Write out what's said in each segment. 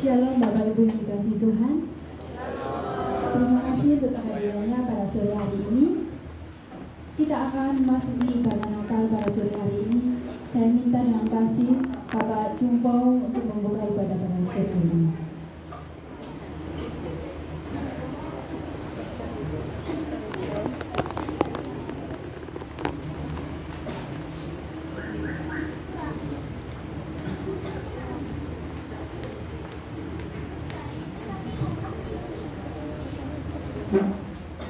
Shalom Bapak Ibu yang dikasihi Tuhan. Terima kasih untuk kehadirannya pada sore hari ini. Kita akan memasuki ibadah Natal pada sore hari ini. Saya minta dengan kasih Bapak Jumpo untuk membuka ibadah pada sore hari ini.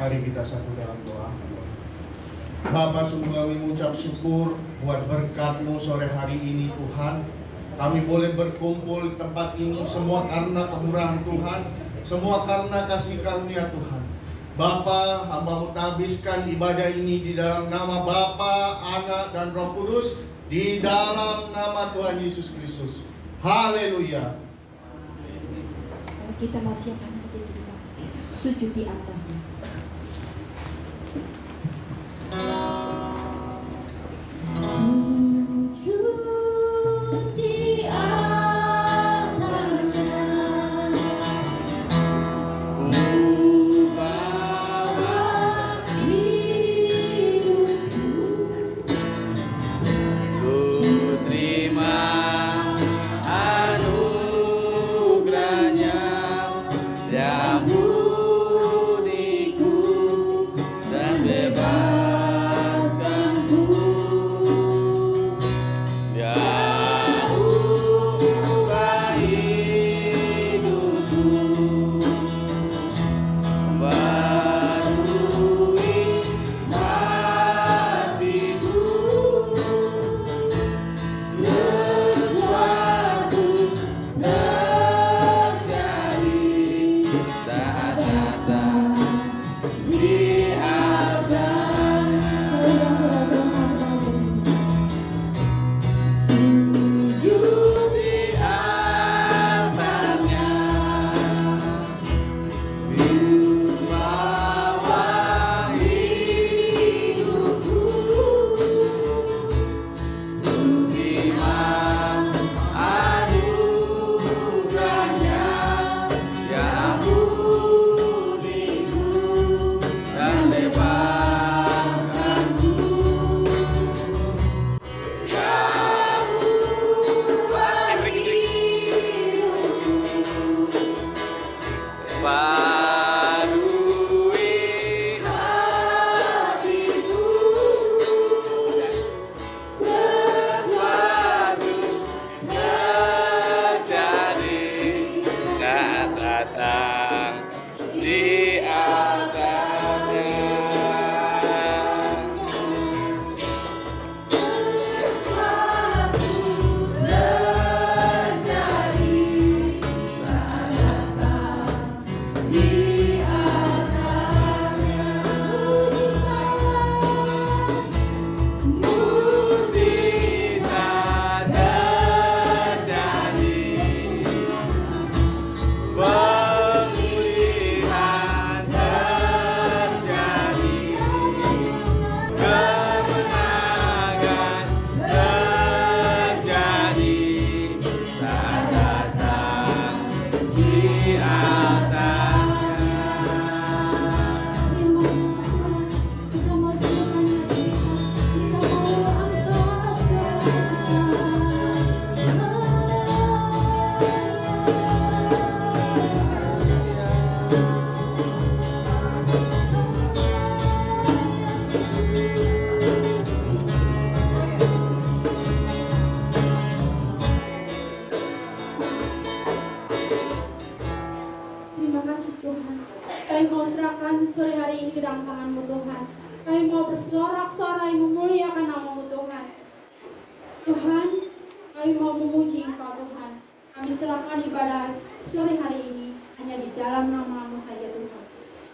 Mari kita satu dalam doa. Bapa, sungguh kami mengucap syukur buat berkat-Mu sore hari ini Tuhan. Kami boleh berkumpul di tempat ini semua karena kemurahan Tuhan, semua karena kasih karunia Tuhan. Bapa, hamba-Mu tabiskan ibadah ini di dalam nama Bapa, Anak, dan Roh Kudus, di dalam nama Tuhan Yesus Kristus. Haleluya. Kita mau siapkan hati kita, sujud di atasnya.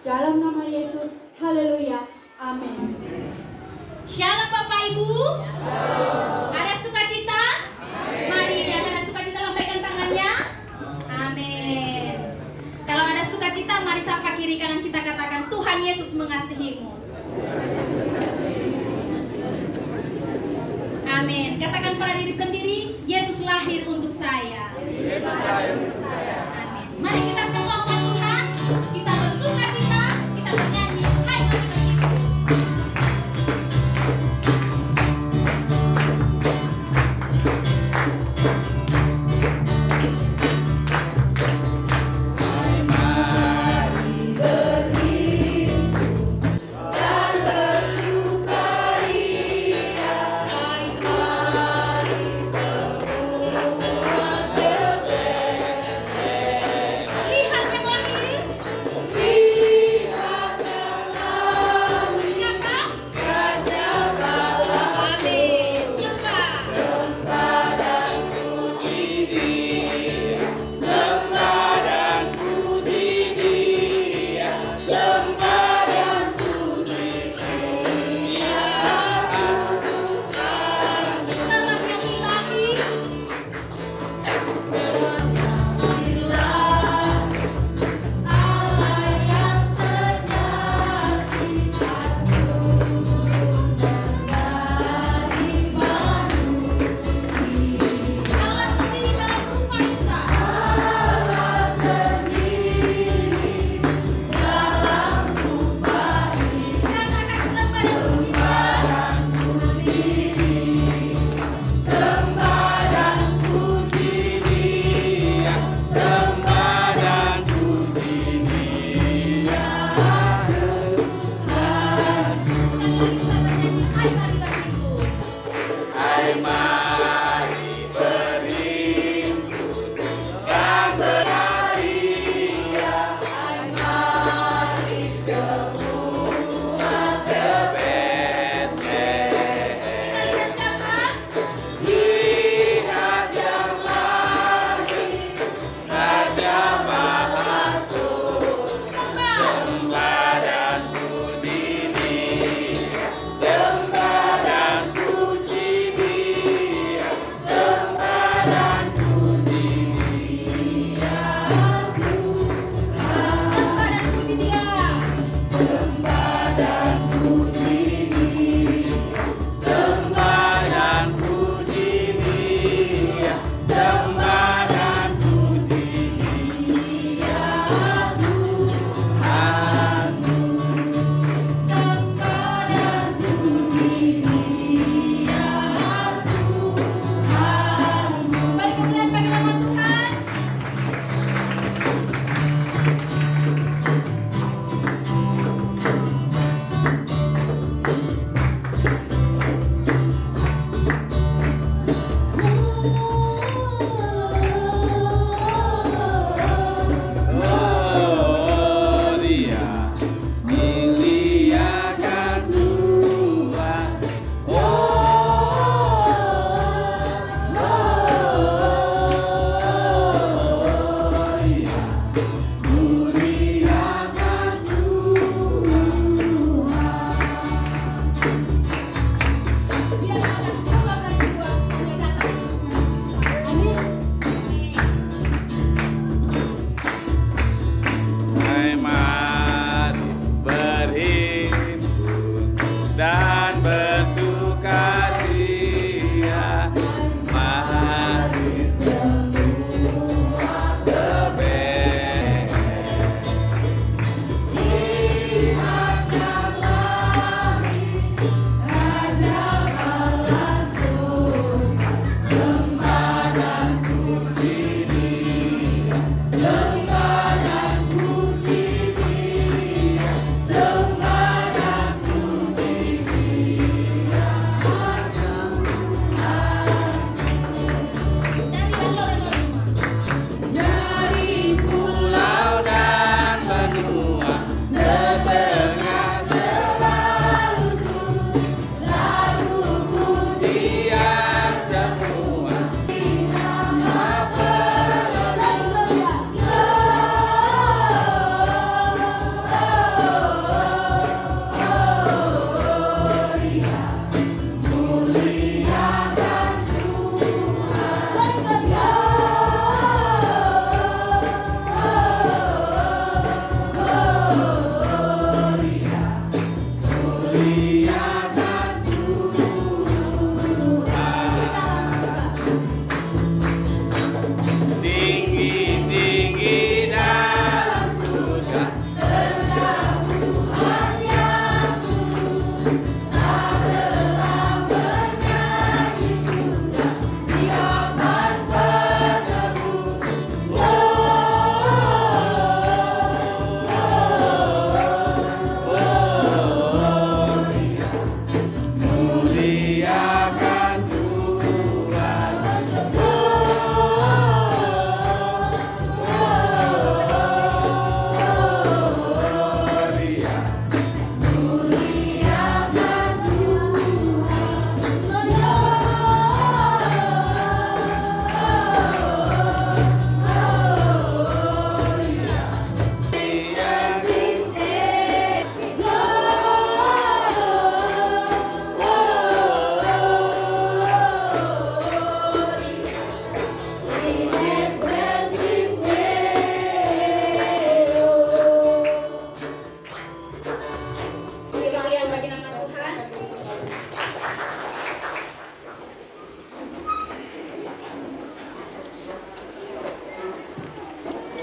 Dalam nama Yesus, haleluya, amin. Shalom Bapak Ibu. Shalom. Ada sukacita? Amin. Mari yang ada sukacita lambaikan tangannya. Amin. Kalau ada sukacita, mari sapa kiri kanan kita katakan Tuhan Yesus mengasihimu. Amin. Katakan pada diri sendiri, Yesus lahir untuk saya. Yesus lahir untuk saya.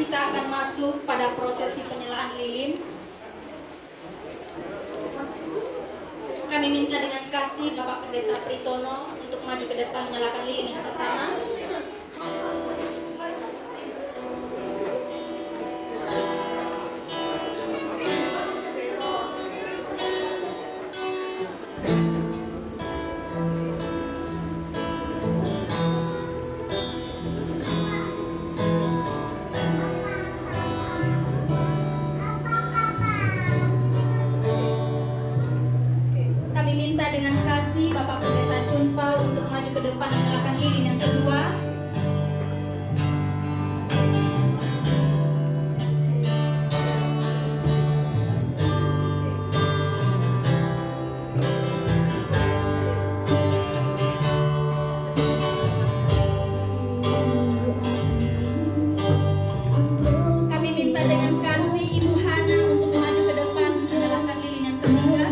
kita akan masuk pada prosesi penyelaan lilin. Kami minta dengan kasih Bapak Pendeta Pritono untuk maju ke depan menyalakan lilin yang pertama. Minta dengan kasih Bapak Pendeta Junpao untuk maju ke depan menyalakan lilin yang kedua. Kami minta dengan kasih Ibu Hana untuk maju ke depan menyalakan lilin yang ketiga.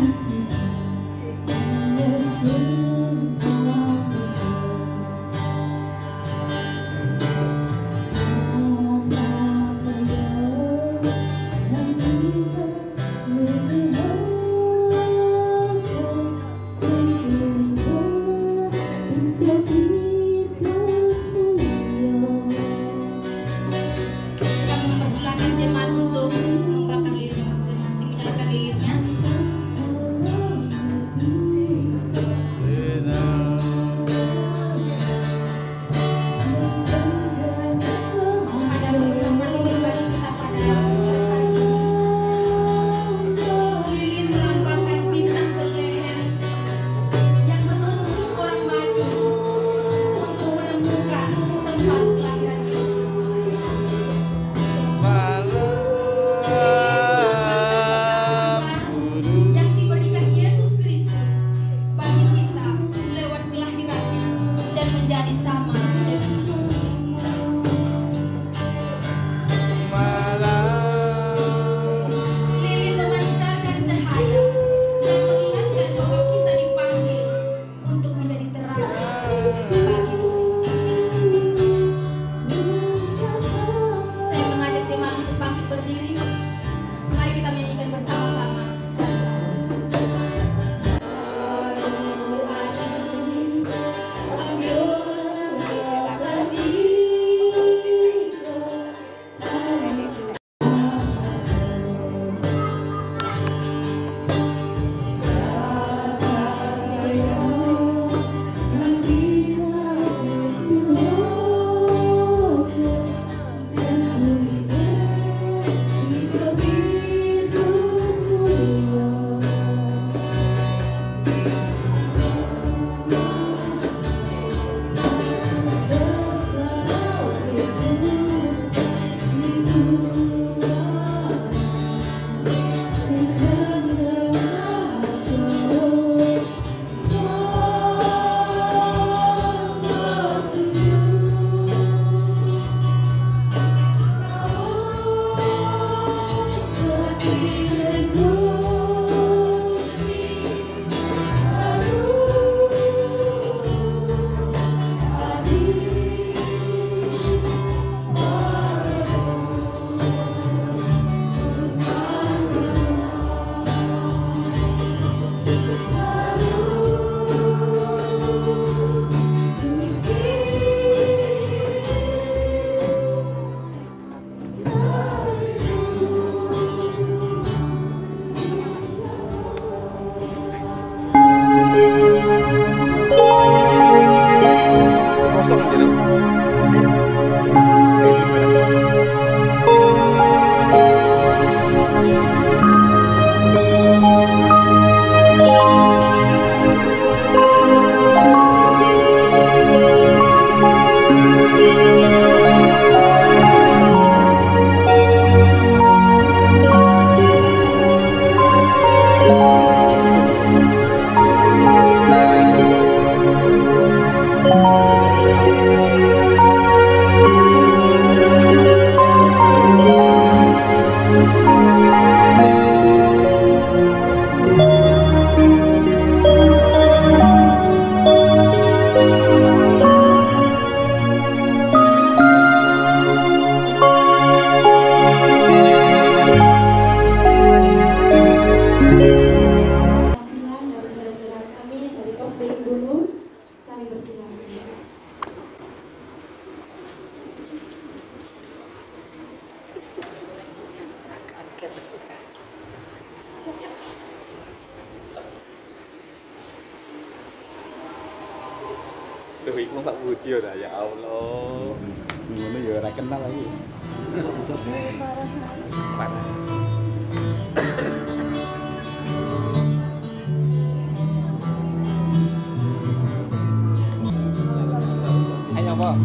Aduh, iku Pak Budi ora ya Allah. Ngono ya ora kenal lagi. Suara Panas. Ayo, Pak.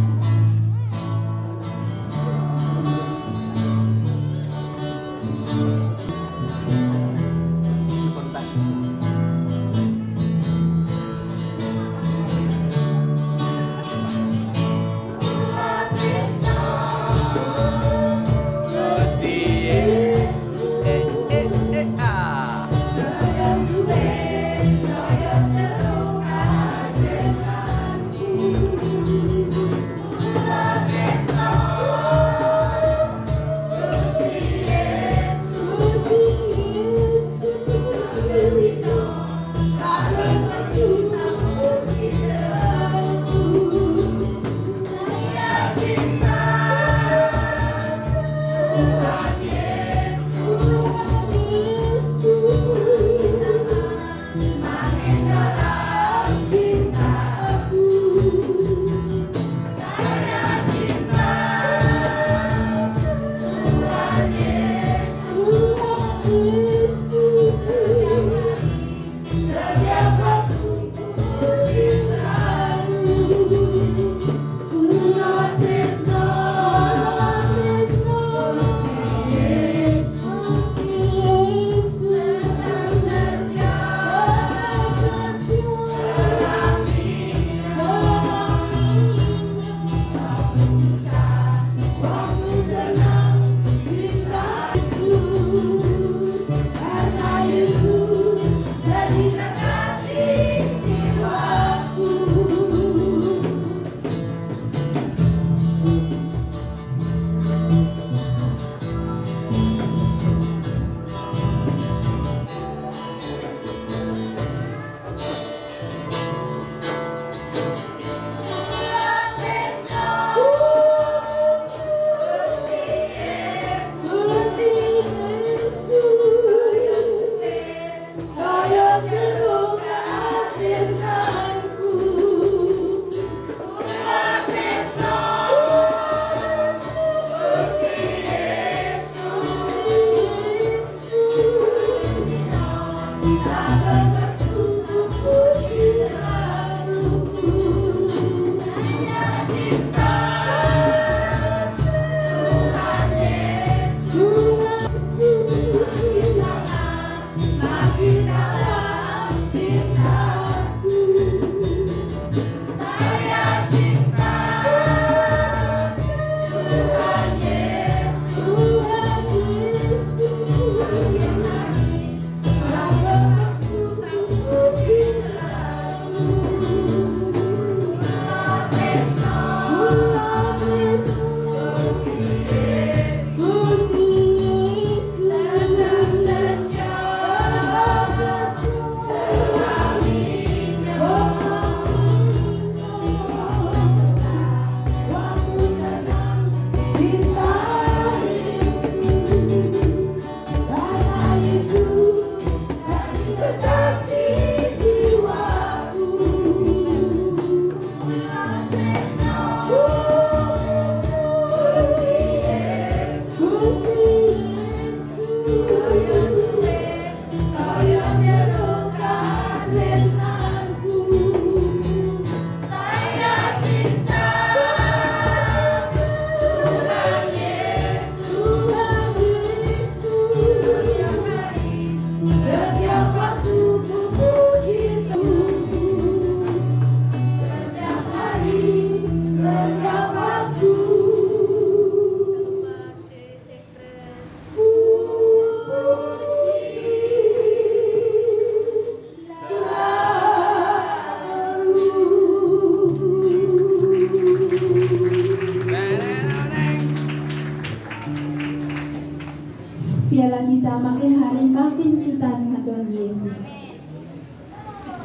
Biarlah kita makin hari makin cinta dengan Tuhan Yesus.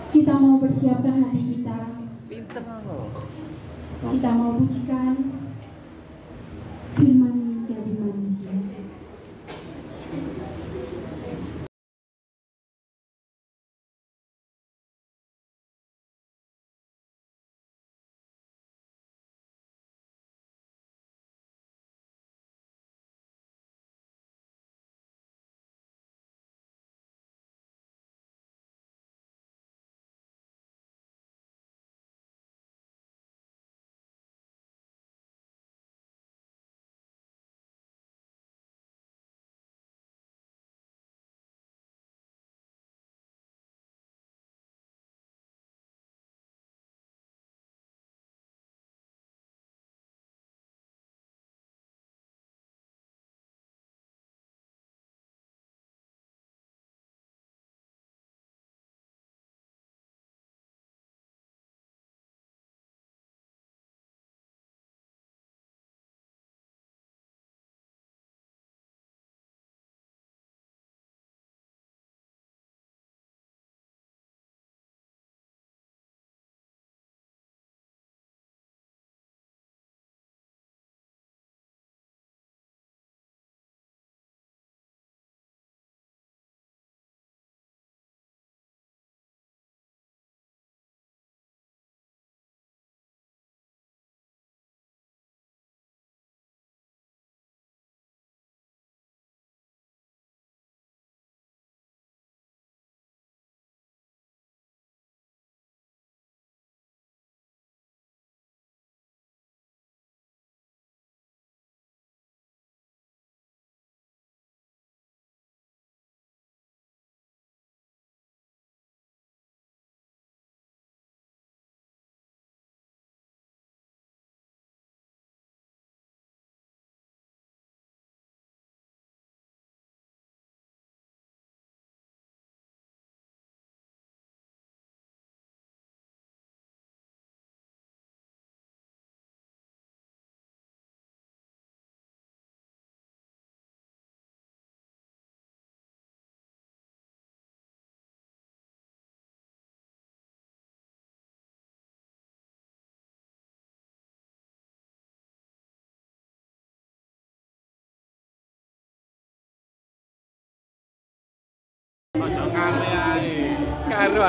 Kita mau persiapkan hati kita. Kita mau pujikan firman dari manusia.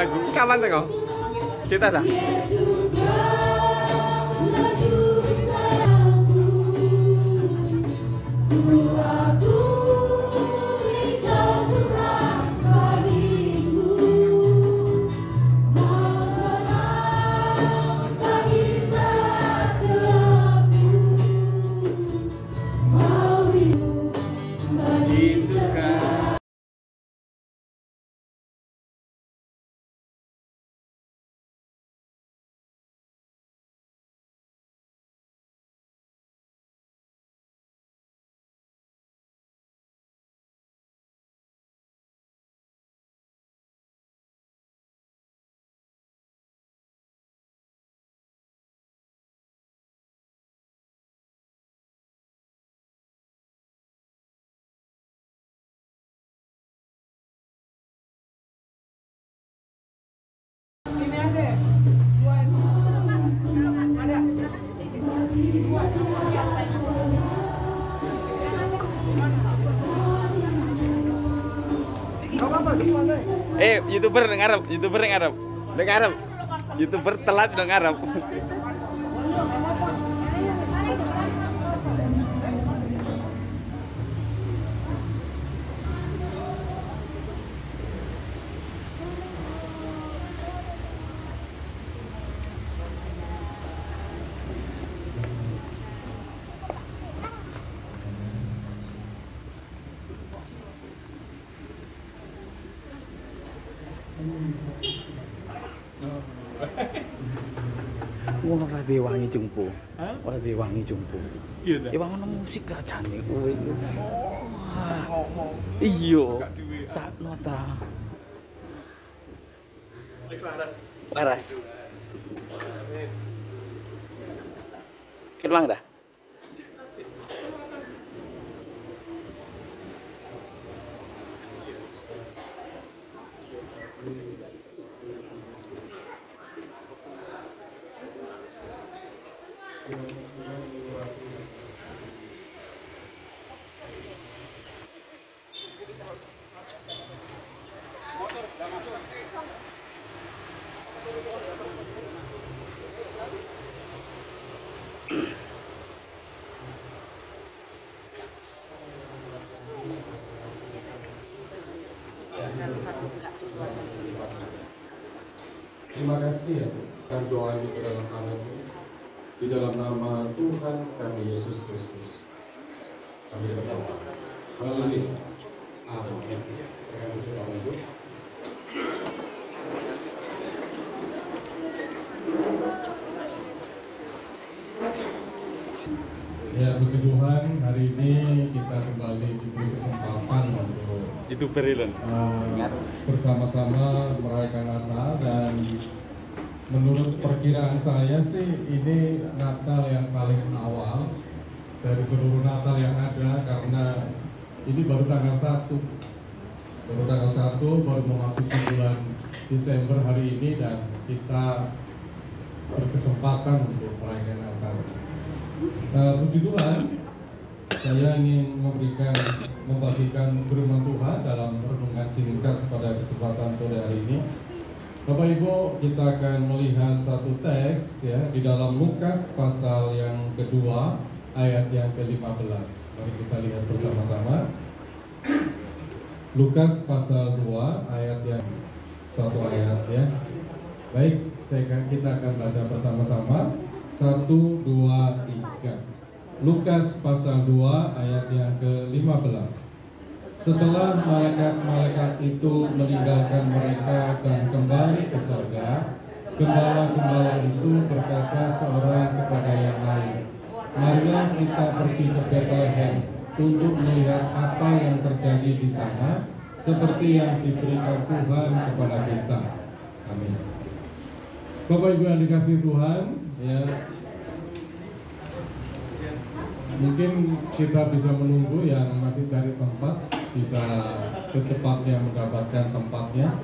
lagu. Kapan tuh kau? Cerita dah. YouTuber ngarep, udah ngarep. YouTuber telat udah ngarep. Wah, rada wangi jumpo. Rada wangi jumpo. Iya dah. Wangi musik rajane kowe. Wah. Iya. Sak nota. Wis waras. Waras. Keluang dah. Terima kasih ya, dan doa ini ke dalam tanganmu. Di dalam nama Tuhan kami Yesus Kristus. Kami berdoa. Haleluya. Amin. Saya akan berdoa untuk. Ya, puji Tuhan, hari ini kita kembali diberi kesempatan untuk YouTuber Elon. Bersama-sama merayakan Natal, dan menurut perkiraan saya sih ini Natal yang paling awal dari seluruh Natal yang ada, karena ini baru tanggal 1 baru memasuki bulan Desember hari ini, dan kita berkesempatan untuk merayakan Natal. Puji Tuhan, saya ingin membagikan firman Tuhan dalam renungan singkat pada kesempatan sore hari ini. Bapak Ibu, kita akan melihat satu teks ya di dalam Lukas pasal yang kedua ayat yang ke-15. Mari kita lihat bersama-sama. Lukas pasal 2 ayat yang satu ayat ya. Baik, kita akan baca bersama-sama. 1, 2, 3. Lukas pasal 2 ayat yang ke-15. Setelah malaikat-malaikat itu meninggalkan mereka dan kembali ke surga, gembala-gembala itu berkata seorang kepada yang lain, "Marilah kita pergi ke Bethlehem untuk melihat apa yang terjadi di sana, seperti yang diberikan Tuhan kepada kita." Amin. Bapak Ibu yang dikasihi Tuhan, ya, mungkin kita bisa menunggu yang masih cari tempat, bisa secepatnya mendapatkan tempatnya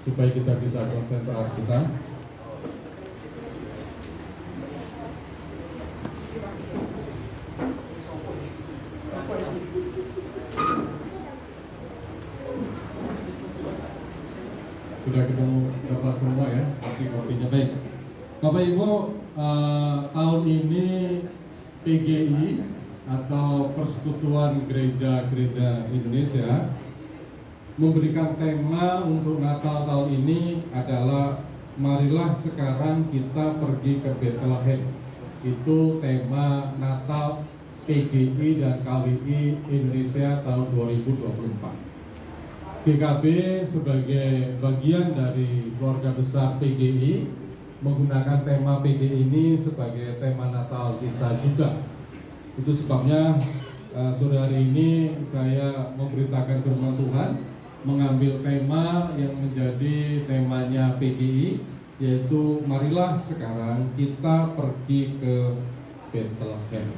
supaya kita bisa konsentrasi. Sudah ketemu Bapak semua ya, posisinya baik. Bapak Ibu, tahun ini PGI atau Persekutuan Gereja-Gereja Indonesia memberikan tema untuk Natal tahun ini adalah marilah sekarang kita pergi ke Bethlehem. Itu tema Natal PGI dan KWI Indonesia tahun 2024. GKB sebagai bagian dari keluarga besar PGI menggunakan tema PGI ini sebagai tema Natal kita juga. Itu sebabnya sore hari ini saya memberitakan firman Tuhan, mengambil tema yang menjadi temanya PGI, yaitu marilah sekarang kita pergi ke Bethlehem.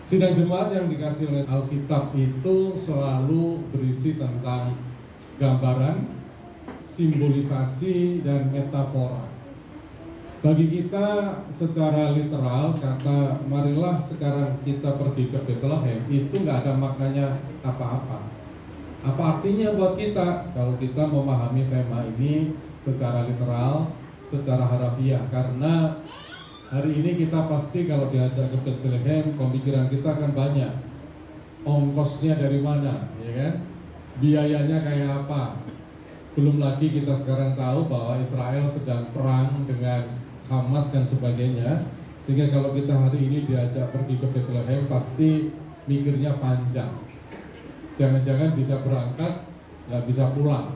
Sidang jemaat yang dikasih oleh Alkitab itu selalu berisi tentang gambaran, simbolisasi, dan metafora. Bagi kita secara literal, kata marilah sekarang kita pergi ke Bethlehem itu nggak ada maknanya apa-apa. Apa artinya buat kita kalau kita memahami tema ini secara literal, secara harafiah? Karena hari ini kita pasti kalau diajak ke Bethlehem, pemikiran kita akan banyak. Ongkosnya dari mana, ya kan? Biayanya kayak apa? Belum lagi kita sekarang tahu bahwa Israel sedang perang dengan Hamas dan sebagainya, sehingga kalau kita hari ini diajak pergi ke Bethlehem pasti mikirnya panjang. Jangan-jangan bisa berangkat, nggak bisa pulang.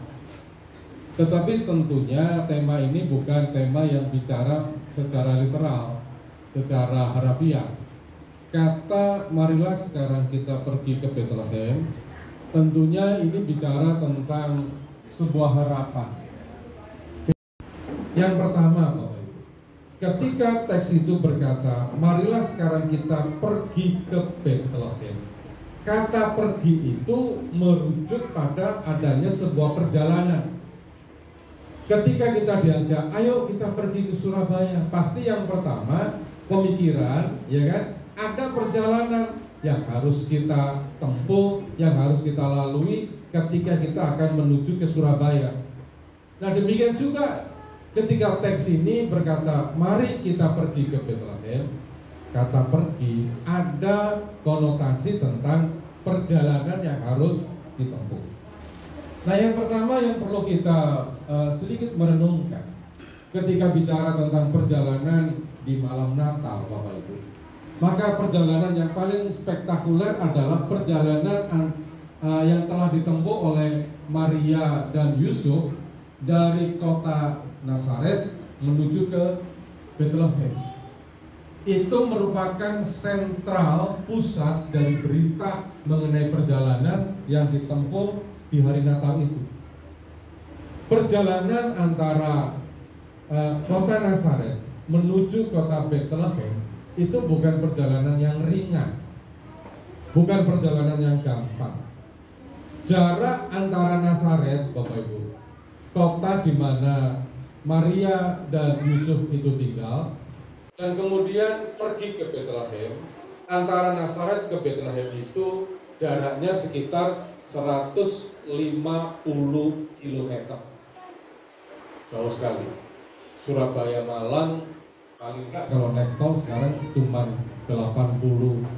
Tetapi tentunya tema ini bukan tema yang bicara secara literal, secara harafiah. Kata marilah sekarang kita pergi ke Bethlehem, tentunya ini bicara tentang sebuah harapan. Yang pertama, Bapak Ibu, ketika teks itu berkata marilah sekarang kita pergi ke Bethlehem, kata pergi itu merujuk pada adanya sebuah perjalanan. Ketika kita diajak, ayo kita pergi ke Surabaya, pasti yang pertama pemikiran, ya kan, ada perjalanan yang harus kita tempuh, yang harus kita lalui ketika kita akan menuju ke Surabaya. Nah demikian juga ketika teks ini berkata mari kita pergi ke Bethlehem, kata pergi ada konotasi tentang perjalanan yang harus ditempuh. Nah yang pertama yang perlu kita sedikit merenungkan ketika bicara tentang perjalanan di malam Natal, Bapak Ibu, maka perjalanan yang paling spektakuler adalah perjalanan yang telah ditempuh oleh Maria dan Yusuf dari kota Nazaret menuju ke Bethlehem. Itu merupakan sentral pusat dari berita mengenai perjalanan yang ditempuh di hari Natal itu. Perjalanan antara kota Nazaret menuju kota Bethlehem itu bukan perjalanan yang ringan, bukan perjalanan yang gampang. Jarak antara Nazaret, Bapak Ibu, kota di mana Maria dan Yusuf itu tinggal, dan kemudian pergi ke Bethlehem, antara Nazaret ke Bethlehem itu jaraknya sekitar 150 km. Jauh sekali. Surabaya Malang paling enggak kalau naik tol sekarang cuma 80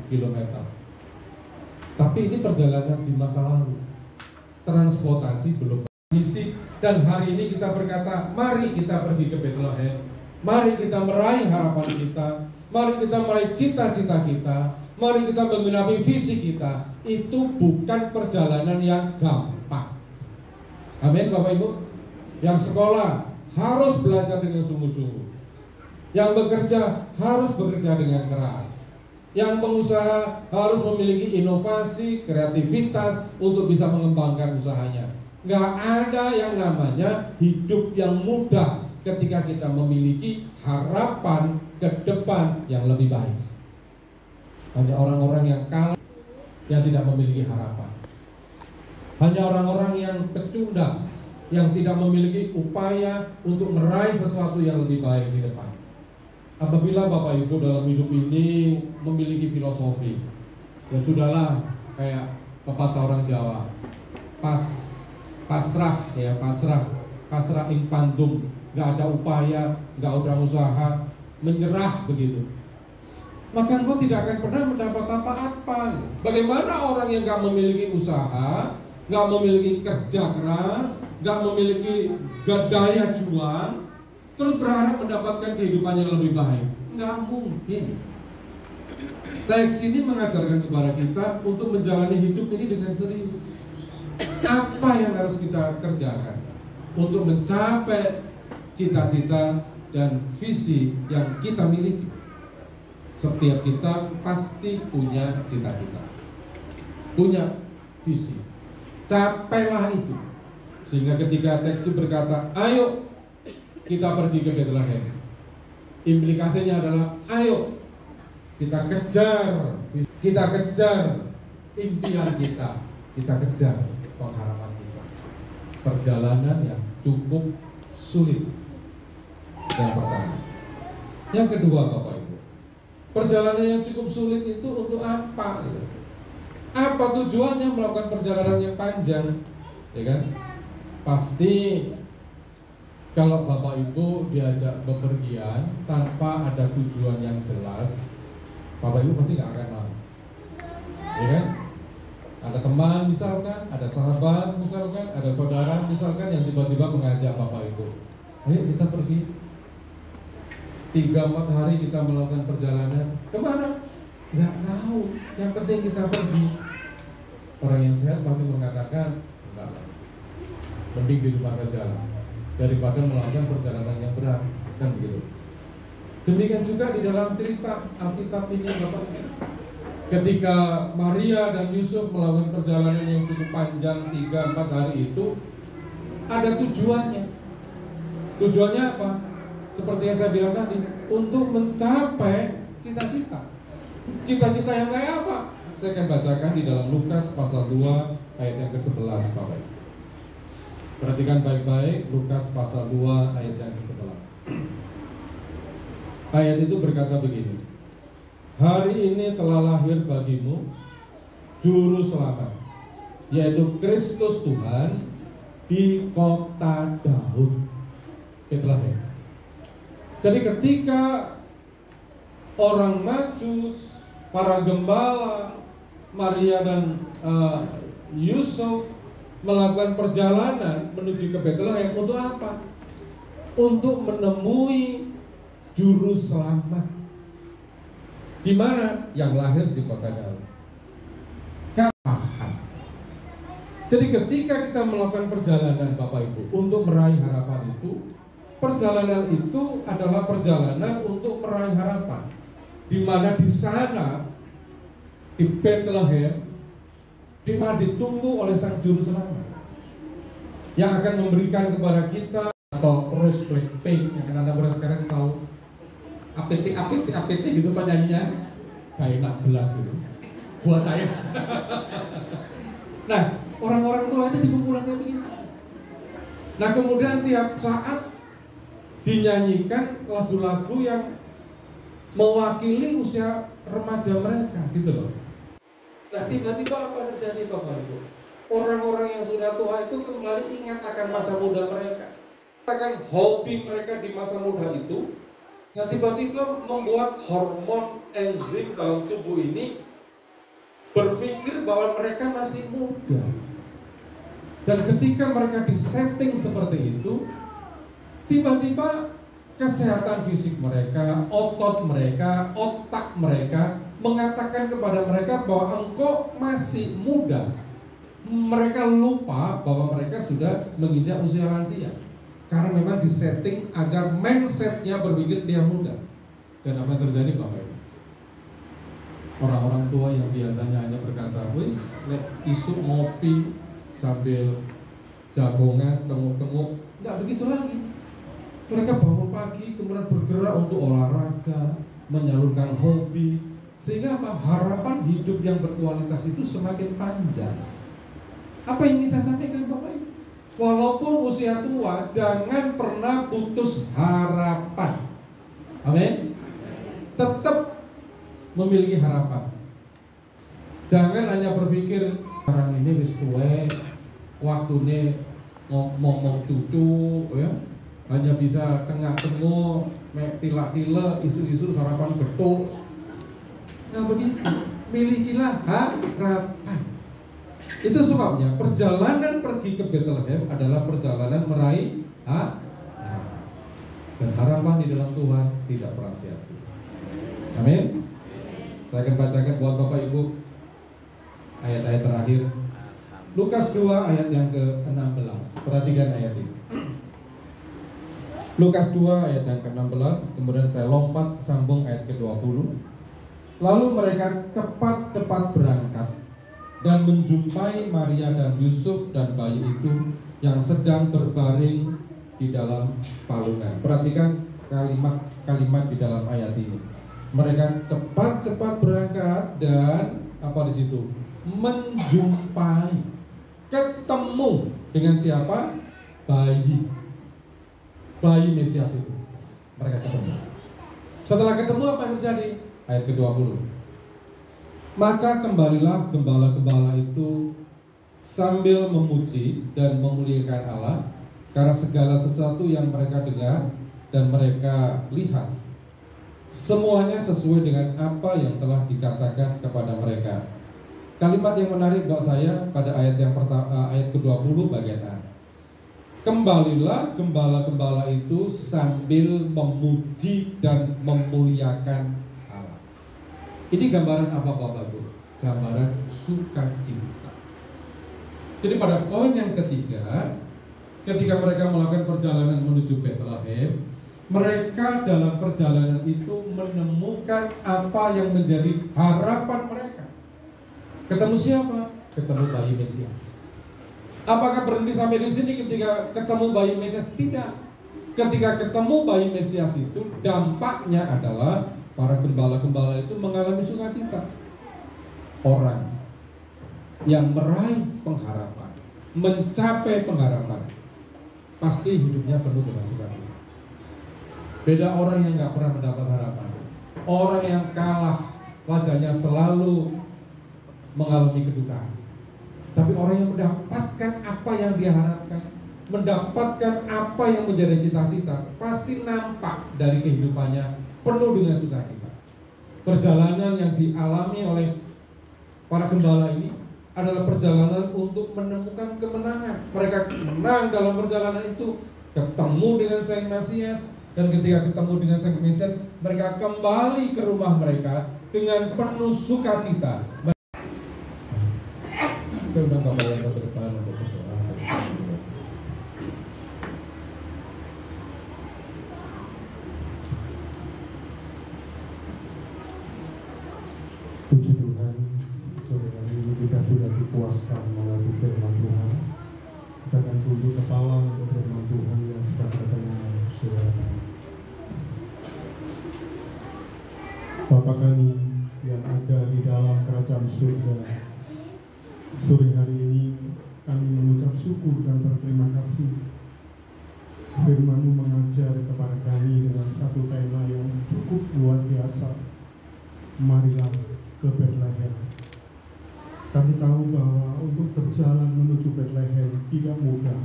km. Tapi ini perjalanan di masa lalu. Transportasi belum misi, dan hari ini kita berkata mari kita pergi ke Bethlehem, mari kita meraih harapan kita, mari kita meraih cita-cita kita, mari kita menggenapi visi kita. Itu bukan perjalanan yang gampang. Amin Bapak Ibu. Yang sekolah harus belajar dengan sungguh-sungguh, yang bekerja harus bekerja dengan keras, yang pengusaha harus memiliki inovasi, kreativitas untuk bisa mengembangkan usahanya. Nggak ada yang namanya hidup yang mudah ketika kita memiliki harapan ke depan yang lebih baik. Hanya orang-orang yang kalah yang tidak memiliki harapan. Hanya orang-orang yang pecundang, yang tidak memiliki upaya untuk meraih sesuatu yang lebih baik di depan. Apabila Bapak Ibu dalam hidup ini memiliki filosofi, ya sudahlah, kayak pepatah orang Jawa, pasrah pasrah ing pandum, nggak ada upaya, nggak ada usaha, menyerah begitu, maka engkau tidak akan pernah mendapat apa-apa. Bagaimana orang yang nggak memiliki usaha, nggak memiliki kerja keras, nggak memiliki daya juang, terus berharap mendapatkan kehidupan yang lebih baik? Nggak mungkin. Teks ini mengajarkan kepada kita untuk menjalani hidup ini dengan serius. Apa yang harus kita kerjakan untuk mencapai cita-cita dan visi yang kita miliki? Setiap kita pasti punya cita-cita, punya visi. Capailah itu. Sehingga ketika teks itu berkata, ayo kita pergi ke Bethlehem, implikasinya adalah ayo kita kejar impian kita kejar pengharapan kita. Perjalanan yang cukup sulit yang pertama. Yang kedua, Bapak Ibu, perjalanan yang cukup sulit itu untuk apa? Apa tujuannya melakukan perjalanan yang panjang? Ya kan? Pasti kalau Bapak Ibu diajak bepergian tanpa ada tujuan yang jelas, Bapak Ibu pasti nggak akan mau. Ya kan? Ada teman misalkan, ada sahabat misalkan, ada saudara misalkan yang tiba-tiba mengajak Bapak Ibu, ayo kita pergi 3-4 hari kita melakukan perjalanan. Kemana? Nggak tahu, yang penting kita pergi. Orang yang sehat pasti mengatakan, enggak lah, mending di rumah saja lah, daripada melakukan perjalanan yang berat, kan begitu. Demikian juga di dalam cerita Alkitab ini, Bapak Ibu. Ketika Maria dan Yusuf melakukan perjalanan yang cukup panjang 3-4 hari itu, ada tujuannya. Tujuannya apa? Seperti yang saya bilang tadi, untuk mencapai cita-cita. Cita-cita yang kayak apa? Saya akan bacakan di dalam Lukas pasal 2 ayat yang ke-11, Bapak Ibu. Perhatikan baik-baik, Lukas pasal 2 ayat yang ke-11. Ayat itu berkata begini, hari ini telah lahir bagimu Juru Selamat, yaitu Kristus Tuhan di kota Daud, Bethlehem. Jadi ketika orang Majus, para gembala, Maria dan Yusuf melakukan perjalanan menuju ke Bethlehem untuk apa? Untuk menemui Juru Selamat. Di mana? Yang lahir di kota Daud. Kapan? Jadi ketika kita melakukan perjalanan, Bapak Ibu, untuk meraih harapan itu, perjalanan itu adalah perjalanan untuk meraih harapan. Di mana di sana, di Bethlehem, di mana ditunggu oleh Sang Juru Selamat yang akan memberikan kepada kita, atau Rose Blackpink yang anak-anak sekarang tahu, APT gitu toh nyanyinya, kayak enak belas gitu buat saya. Nah, orang-orang tua aja dikumpulannya begitu. Nah, kemudian tiap saat dinyanyikan lagu-lagu yang mewakili usia remaja mereka, gitu loh. Nah, tiba-tiba apa terjadi, Bapak Ibu? Orang-orang yang sudah tua itu kembali ingat akan masa muda mereka, akan hobi mereka di masa muda itu, yang tiba-tiba membuat hormon enzim dalam tubuh ini berpikir bahwa mereka masih muda. Dan ketika mereka disetting seperti itu, tiba-tiba kesehatan fisik mereka, otot mereka, otak mereka mengatakan kepada mereka bahwa engkau masih muda. Mereka lupa bahwa mereka sudah menginjak usia lansia, karena memang disetting agar mindsetnya berpikir dia muda. Dan apa yang terjadi, Bapak Ibu? Orang-orang tua yang biasanya hanya berkata, wis, isu ngopi sambil jagongan, tenguk-tenguk, nggak begitu lagi. Mereka bangun pagi, kemudian bergerak untuk olahraga, menyalurkan hobi, sehingga apa? Harapan hidup yang berkualitas itu semakin panjang. Apa yang ingin saya sampaikan, Bapak Ibu? Walaupun usia tua, jangan pernah putus harapan. Amin. Tetap memiliki harapan. Jangan hanya berpikir, orang ini wis tuwe, waktunya ngomong cucu, ya, hanya bisa tengah-tengah, tilak-tilak, isu-isu sarapan getuk. Nah begitu, milikilah harapan. Itu sebabnya perjalanan pergi ke Bethlehem adalah perjalanan meraih harapan. Dan harapan di dalam Tuhan tidak pernah sia-sia. Amin. Saya akan bacakan buat Bapak Ibu ayat-ayat terakhir. Lukas 2 ayat yang ke-16. Perhatikan ayat ini. Lukas 2 ayat yang ke-16. Kemudian saya lompat sambung ayat ke-20. Lalu mereka cepat-cepat berangkat dan menjumpai Maria dan Yusuf dan bayi itu yang sedang berbaring di dalam palungan. Perhatikan kalimat-kalimat di dalam ayat ini. Mereka cepat-cepat berangkat dan apa di situ? Menjumpai, ketemu dengan siapa? Bayi Mesias itu. Mereka ketemu. Setelah ketemu apa yang terjadi? Ayat ke-20. Maka kembalilah gembala-gembala itu sambil memuji dan memuliakan Allah karena segala sesuatu yang mereka dengar dan mereka lihat, semuanya sesuai dengan apa yang telah dikatakan kepada mereka. Kalimat yang menarik buat saya pada ayat yang pertama, ayat ke-20 bagian A. Kembalilah gembala-gembala itu sambil memuji dan memuliakan Allah. Ini gambaran apa Bapak Ibu? Gambaran sukacita. Jadi pada poin yang ketiga, ketika mereka melakukan perjalanan menuju Bethlehem, mereka dalam perjalanan itu menemukan apa yang menjadi harapan mereka. Ketemu siapa? Ketemu bayi Mesias. Apakah berhenti sampai di sini ketika ketemu bayi Mesias? Tidak. Ketika ketemu bayi Mesias itu dampaknya adalah para gembala-gembala itu mengalami sukacita. Orang yang meraih pengharapan, mencapai pengharapan, pasti hidupnya penuh dengan sukacita. Beda orang yang gak pernah mendapat harapan. Orang yang kalah, wajahnya selalu mengalami kedukaan. Tapi orang yang mendapatkan apa yang dia harapkan, mendapatkan apa yang menjadi cita-cita, pasti nampak dari kehidupannya penuh dengan sukacita. Perjalanan yang dialami oleh para gembala ini adalah perjalanan untuk menemukan kemenangan. Mereka menang dalam perjalanan itu, ketemu dengan Sang Mesias. Dan ketika ketemu dengan Sang Mesias, mereka kembali ke rumah mereka dengan penuh sukacita. Saya undang Bapak yang ke depan untuk berdoa. Puji Tuhan, sore hari ini kita sudah dipuaskan melalui firman Tuhan. Kita akan tunduk kepala untuk firman Tuhan yang sedang berdengar sore hari. Bapa kami yang ada di dalam kerajaan surga, sore hari ini kami mengucap syukur dan berterima kasih. Firman-Mu mengajar kepada kami dengan satu tema yang cukup luar biasa. Marilah ke Bethlehem. Kami tahu bahwa untuk berjalan menuju Bethlehem tidak mudah.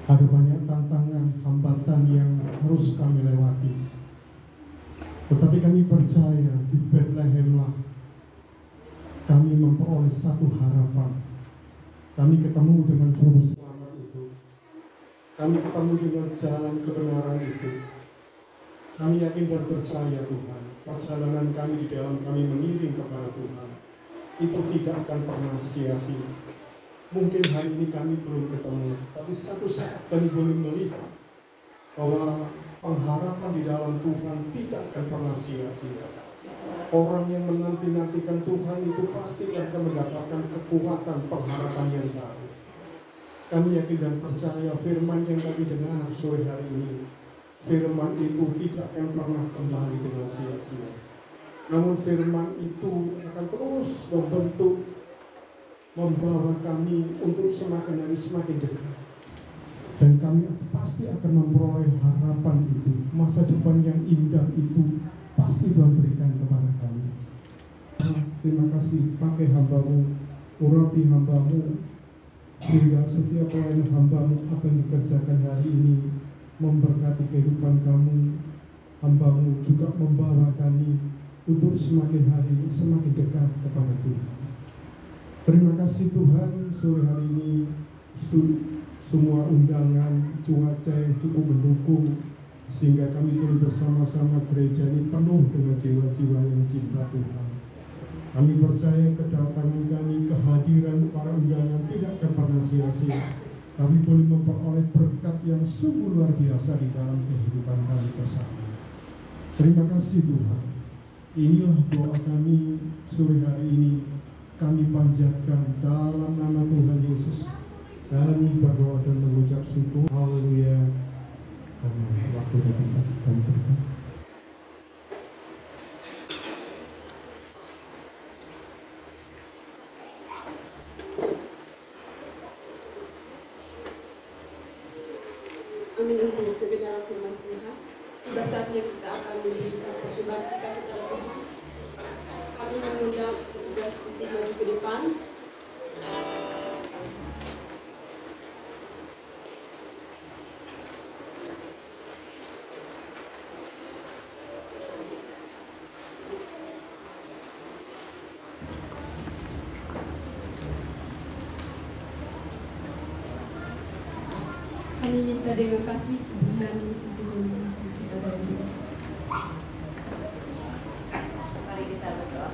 Ada banyak tantangan, hambatan yang harus kami lewati. Tetapi kami percaya di Bethlehemlah kami memperoleh satu harapan. Kami ketemu dengan juru selamat itu. Kami ketemu dengan jalan kebenaran itu. Kami yakin dan percaya Tuhan, perjalanan kami di dalam kami mengiring kepada Tuhan itu tidak akan pernah sia-sia. Mungkin hari ini kami belum ketemu, tapi satu saat kami boleh melihat bahwa pengharapan di dalam Tuhan tidak akan pernah sia-sia. Orang yang menanti-nantikan Tuhan itu pasti akan mendapatkan kekuatan pengharapan yang baru. Kami yakin dan percaya firman yang kami dengar sore hari ini, firman itu tidak akan pernah kembali dengan sia-sia. Namun firman itu akan terus membentuk, membawa kami untuk semakin hari semakin dekat. Dan kami pasti akan memperoleh harapan itu, masa depan yang indah itu pasti Tuhan berikan kepada kami. Terima kasih, pakai hamba-Mu, urapi hamba-Mu, sehingga setiap pelayan hamba-Mu apa yang dikerjakan hari ini memberkati kehidupan kami. Hamba-Mu juga membawa kami untuk semakin hari semakin dekat kepada Tuhan. Terima kasih Tuhan, sore hari ini semua undangan, cuaca yang cukup mendukung sehingga kami boleh bersama-sama gereja ini penuh dengan jiwa-jiwa yang cinta Tuhan. Kami percaya kedatangan kami, kehadiran para undangan tidak akan pernah sia-sia. Kami boleh memperoleh berkat yang sungguh luar biasa di dalam kehidupan kami bersama. Terima kasih Tuhan. Inilah doa kami sore hari ini. Kami panjatkan dalam nama Tuhan Yesus. Kami berdoa dan mengucap syukur. Haleluya. Amin. Waktu dan tempat kami berikan. Amin. Untuk kebenaran firman Tuhan. Tiba saatnya kita akan memberikan persembahan kita kepada Tuhan. Kami mengundang petugas untuk maju ke depan. Kami minta dengan kasih bulan untuk kita dari. Mari kita berdoa.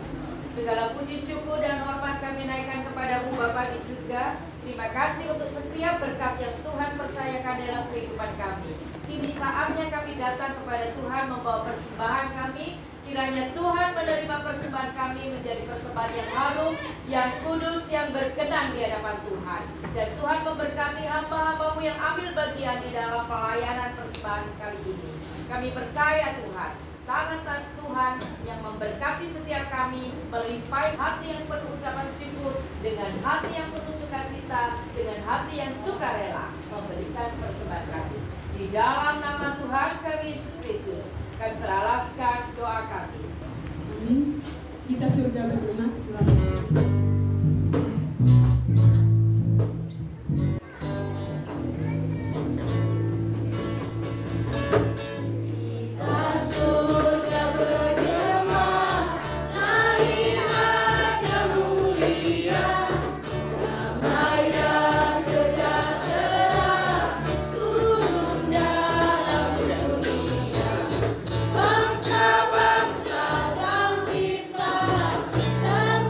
Segala puji syukur dan hormat kami naikkan kepada-Mu Bapa di surga. Terima kasih untuk setiap berkat yang Tuhan percayakan dalam kehidupan kami. Kini saatnya kami datang kepada Tuhan membawa persembahan kami. Kiranya Tuhan menerima persembahan kami menjadi persembahan yang harum, yang kudus, yang berkenan di hadapan Tuhan. Dan Tuhan memberkati hamba-hamba-Mu yang ambil bagian di dalam pelayanan persembahan kali ini. Kami percaya Tuhan, tangan Tuhan yang memberkati setiap kami, melimpahi hati yang penuh ucapan syukur, dengan hati yang penuh sukacita, dengan hati yang sukarela memberikan persembahan kami. Di dalam nama Tuhan kami Yesus Kristus, kami teralaskan doa kami. Amin. Kita surga berdoa selamat. Bangsa-bangsa bangkitlah dan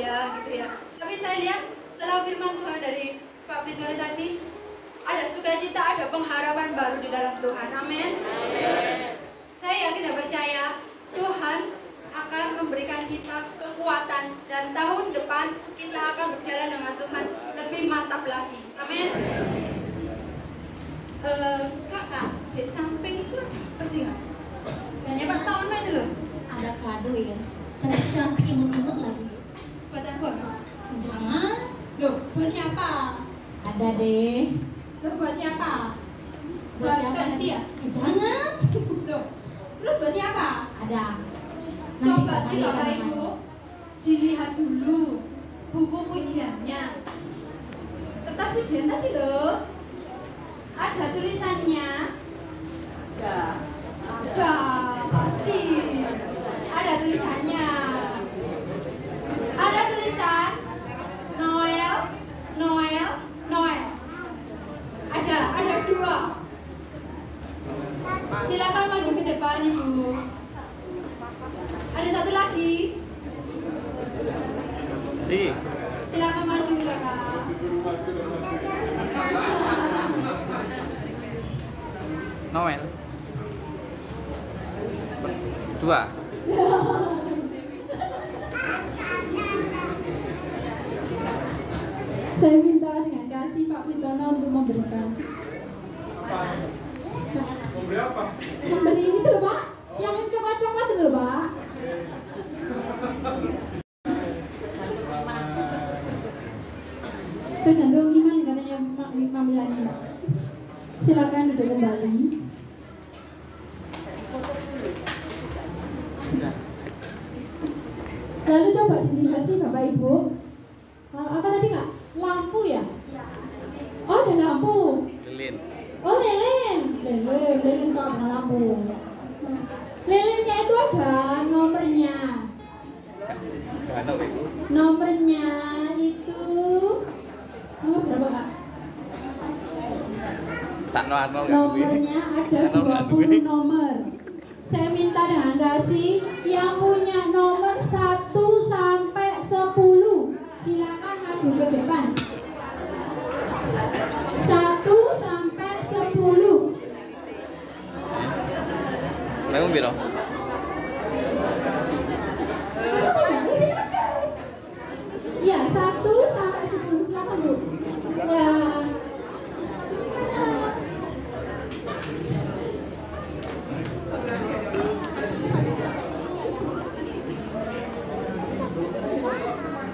saya gitu ya. Tapi saya lihat setelah firman Tuhan dari Pak Britore tadi, ada sukacita, ada pengharapan baru di dalam Tuhan. Amin. Saya yakin dan percaya Tuhan akan memberikan kita kekuatan dan tahun depan kita akan berjalan dengan Tuhan lebih mantap lagi. Amin. Kakak, di samping itu apa sih kak? Kayaknya Pak tahun itu loh. Ada kado ya, cantik-cantik imut-imut lagi. Buat aku kak? Jangan. Loh, buat siapa? Ada deh. Loh, buat siapa? Buat siapa? Kak Setia? Jangan. Loh, terus buat siapa? Ada. Coba sih Bapak Ibu dilihat dulu buku pujiannya. Kertas pujian tadi loh. Ada tulisannya. Ada, pasti. Ada tulisannya. Ada tulisan Noel, Noel, Noel. Ada dua. Silakan maju ke depan Ibu. Ada satu lagi. Silakan maju kakak. Noel. Dua. Saya minta dengan kasih Pak Pintono untuk memberikan. Memberi apa? Memberi itu loh Pak, yang coklat-coklat itu loh Pak. Tergantung gimana katanya mamilanya. Silakan duduk kembali. Lalu coba dilihat sih Bapak Ibu. Apa tadi Kak? Lampu ya? Oh ada lampu. Lilin. Oh lilin. Lilin kok ada lampu. Lilinnya itu ada nomornya. Nomornya itu nomor berapa Kak? Nomornya ada 20 nomor. Saya minta dengan kasih yang punya nomor 1 sampai 10 silakan maju ke depan. 1 sampai 10. Memang biro. Ya 1 sampai 10 silakan Bu. Ya.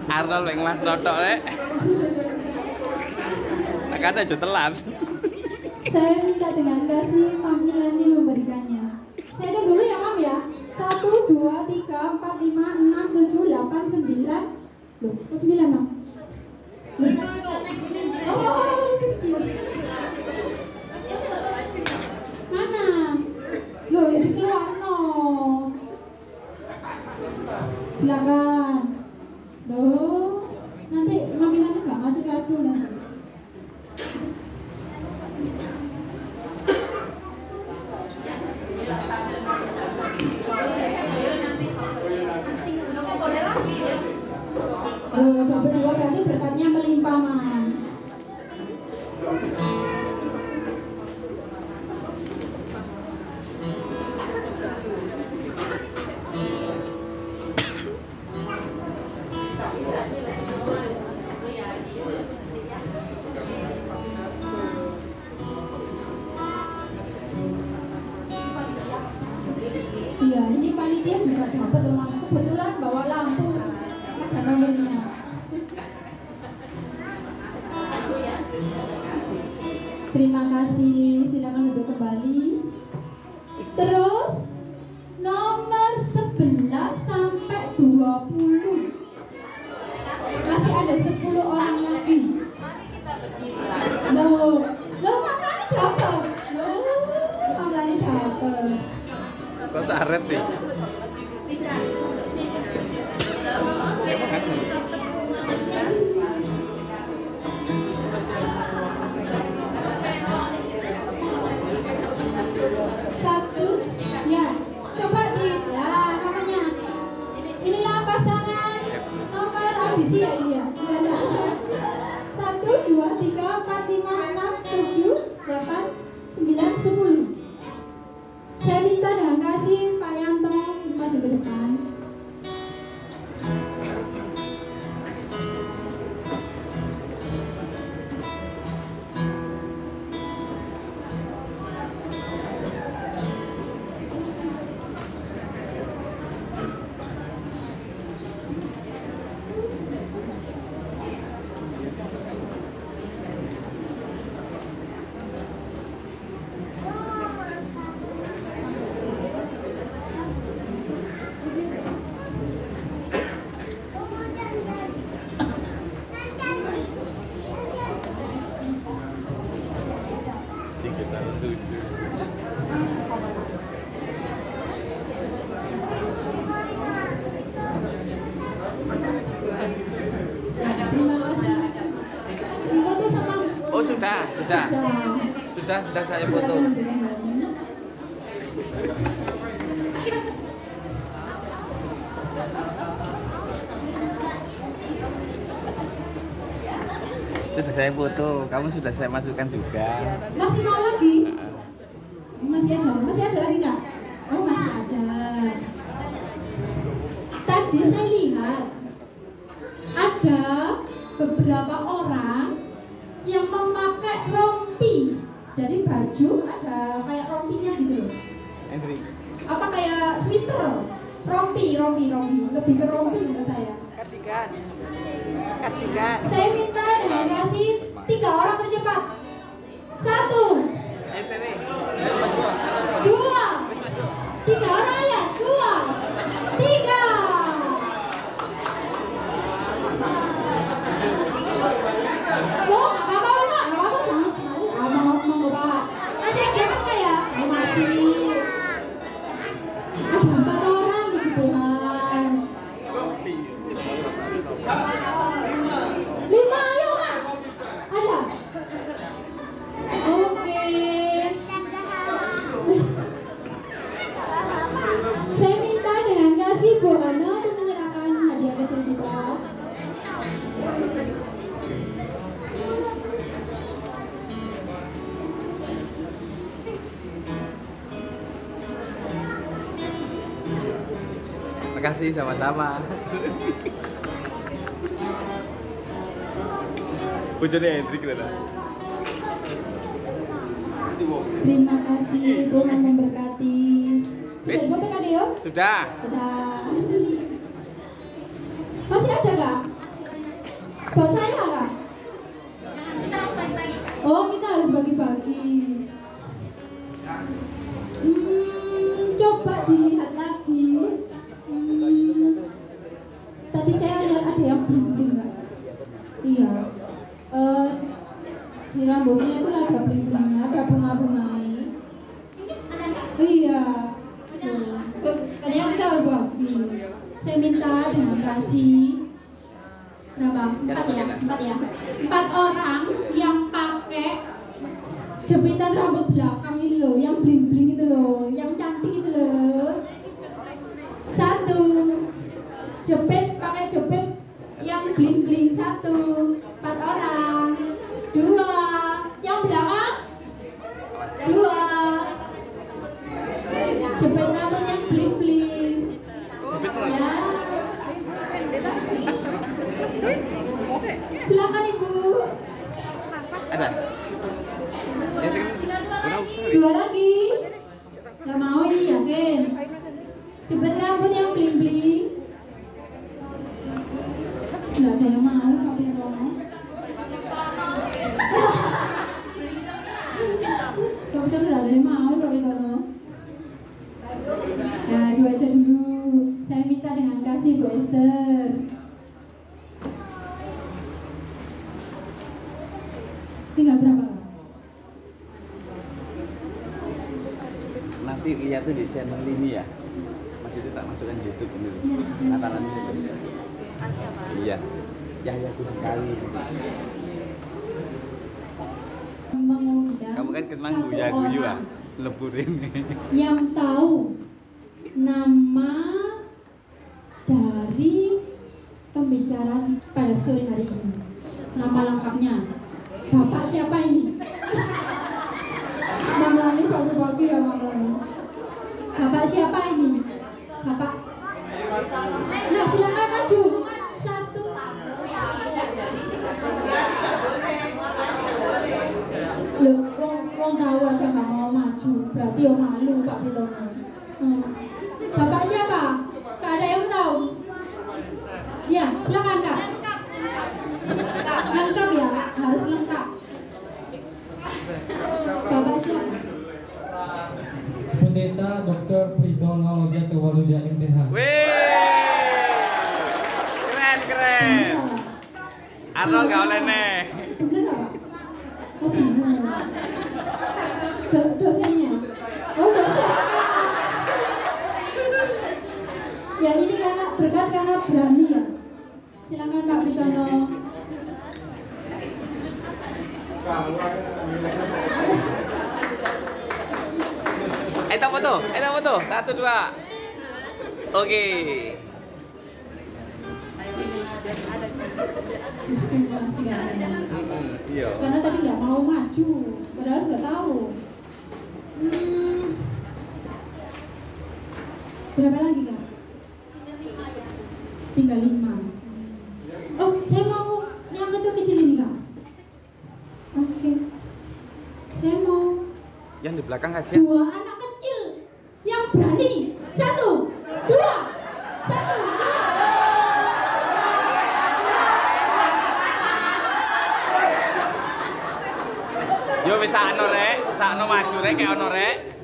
Arnold yang mas notok rek. Nak ada telat. Saya minta dengan kasih Mam Ilani memberikannya. Saya hitung dulu ya Mam ya. 1, 2, 3, 4, 5, 6, 7, 8, 9. Loh, kok 9 Mam? Oh, kecil. Mana? Loh, ya dikeluar no. Silakan. Loh, nanti Mam Ilani nggak ngasih kado nanti. Dapat 2 berarti berkatnya melimpah Mam. Iya, ini panitia juga dapat teman. Kebetulan bawa lampu, ada nomornya. Terima kasih, silakan duduk kembali. Terus nomor 11 sampai 20. Masih ada 10 orang lagi. Loh, makanya dapat. Makanya dapat. Kok saret nih? Satu, ya, coba di, lah namanya. Inilah pasangan nomor prediksi ya ini ya. 1, 2, 3, 4, 5, 6, 7, 8, 9, 10. Saya minta dengan kasih Pak Yanto maju ke depan. Oh sudah saya foto. Sudah saya foto, kamu sudah saya masukkan juga. Masih mau lagi? Masih ada lagi nggak? Oh masih ada. Tadi saya lihat ada beberapa orang yang memakai rompi. Jadi baju ada kayak rompinya gitu loh. Apa kayak sweater? Rompi. Lebih ke rompi menurut saya. Kardigan. Saya minta dengan kasih 3 orang tercepat. 1, 2, 3 orang aja. 2, 3. Loh, apa-apa Pak? Apa-apa jangan mau Pak. Nanti yang dapat nggak ya? Masih. Ada 4 orang di Tuhan. 5 ayo Pak. Ada. Oke. Saya minta dengan kasih Bu Ana untuk menyerahkan hadiah kecil kita. Makasih sama-sama. Bojone Hendrik lho. Terima kasih, Tuhan memberkati. Sudah foto kan Dio? Sudah. Masih ada nggak? Buat saya nggak? Kita harus bagi-bagi kan? Oh, kita harus bagi-bagi. Coba dilihat lagi. Tadi saya lihat ada yang bling-bling nggak? Iya. Di rambutnya itu ada bling-blingnya, ada bunga-bunganya. Iya. Kayaknya kita harus bagi. Saya minta dengan kasih berapa? 4 ya. 4 orang yang pakai jepitan rambut belakang itu loh, yang bling-bling itu loh, yang cantik itu loh. 1, pakai jepit yang bling-bling. 1, 4 orang. 2, yang belakang. 2, jepit rambut yang bling-bling. Ya. Silakan Ibu. Ada. 2 lagi. Gak mau ini yakin. Jepit rambut yang bling-bling. Nggak ada yang mau Pak Pintono. Pak Pintono nggak ada yang mau Pak Pintono. Ya 2 aja dulu. Saya minta dengan kasih Bu Esther. Tinggal berapa? Nanti lihat tuh di channel ini ya. Masih tak masukkan YouTube ini. Natalan ini. Iya. Ya kurang kali. Mengundang Kamu kan kenang satu guya-guyu orang leburin. yang tahu nama dari pembicara pada pada sore hari ini. Nama lengkapnya Bapak siapa ini? Mamlani pagi-pagi ya Mamlani. Bapak siapa ini? Bapak. Nah silakan maju. Satu. Loh, wong tahu aja nggak mau maju, berarti yang malu Pak Pitono. Bapak siapa? Kak ada yang tahu? Ya, silakan Kak. Lengkap ya, harus lengkap. Bapak siapa? Pendeta Dr. Pitono Jatuwaluja MTH. Keren. Arnold gak oleh nih. Bener nggak Pak? Oh bener. Dosennya? Oh dosen. Ya ini karena berkat karena berani ya. Silakan Pak Pitono. Foto. 1, 2. Oke. Diskriminasi katanya. Iya. Karena tadi nggak mau maju, padahal nggak tahu. Berapa lagi Kak? Tinggal 5. Oh, saya mau yang kecil-kecil ini Kak. Oke. Saya mau Yang di belakang kasihan. 2 anak kecil yang berani. 1, 2, 1. Yo bisa anu rek, sakno maju rek kayak ono rek.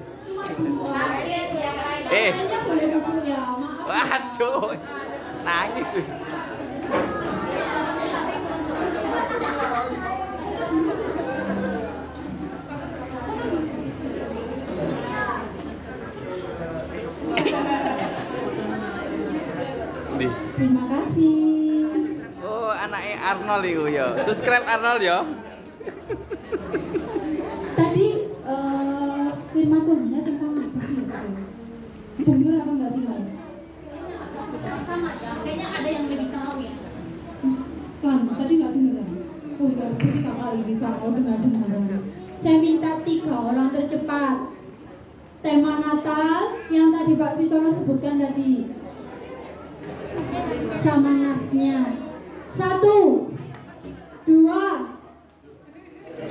Kayaknya boleh duduk ya, maaf. Waduh. Nangis. Terima kasih. Oh, anaknya Arnold itu ya. Subscribe Arnold ya. Tadi firman Tuhannya tentang apa sih ya Pak? Dengar apa enggak sih Pak? Sama ya, kayaknya ada yang lebih tahu ya. Kan, tadi nggak dengar. Oh ya, apa sih kakak ini kalau dengar. Saya minta 3 orang tercepat. Tema Natal yang tadi Pak Pitono sebutkan tadi. Sama natnya. 1, 2.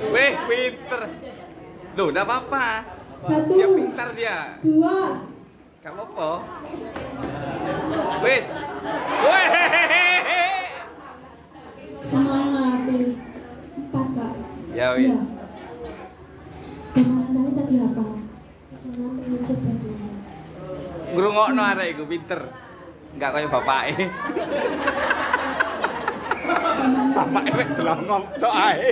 Weh, pinter. Loh, enggak apa-apa. 1, Dia pintar dia. 2. Gak apa-apa. Wis. Weh. Semangat. 4 Pak. Ya wis. Iya. Tema Natal tadi apa? Ngrungokno arek iku pinter. Enggak kaya bapake. Bapake mek delok tok ae.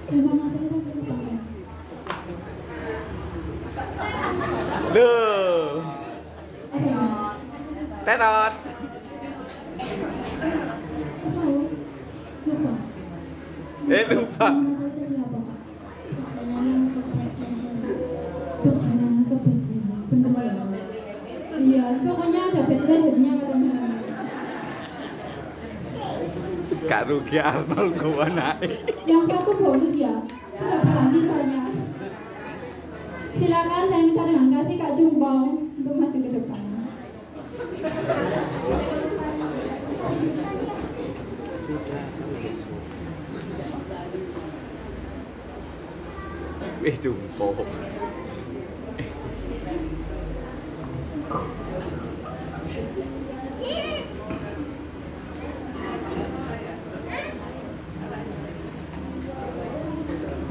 Tema Natal tadi apa? Duh. Apa? Tetot. Apa? Lupa. Lupa. Tema Natal tadi apa Pak? Perjalanan ke Bethlehem. Bener ya? Iya, pokoknya ada Bethlehemnya katanya. Sekarang rugi Arnold gua naik. Yang 1 bonus ya, sudah berani soalnya. Silakan saya minta dengan kasih Kak Jumbong untuk maju ke depan. Jumbo.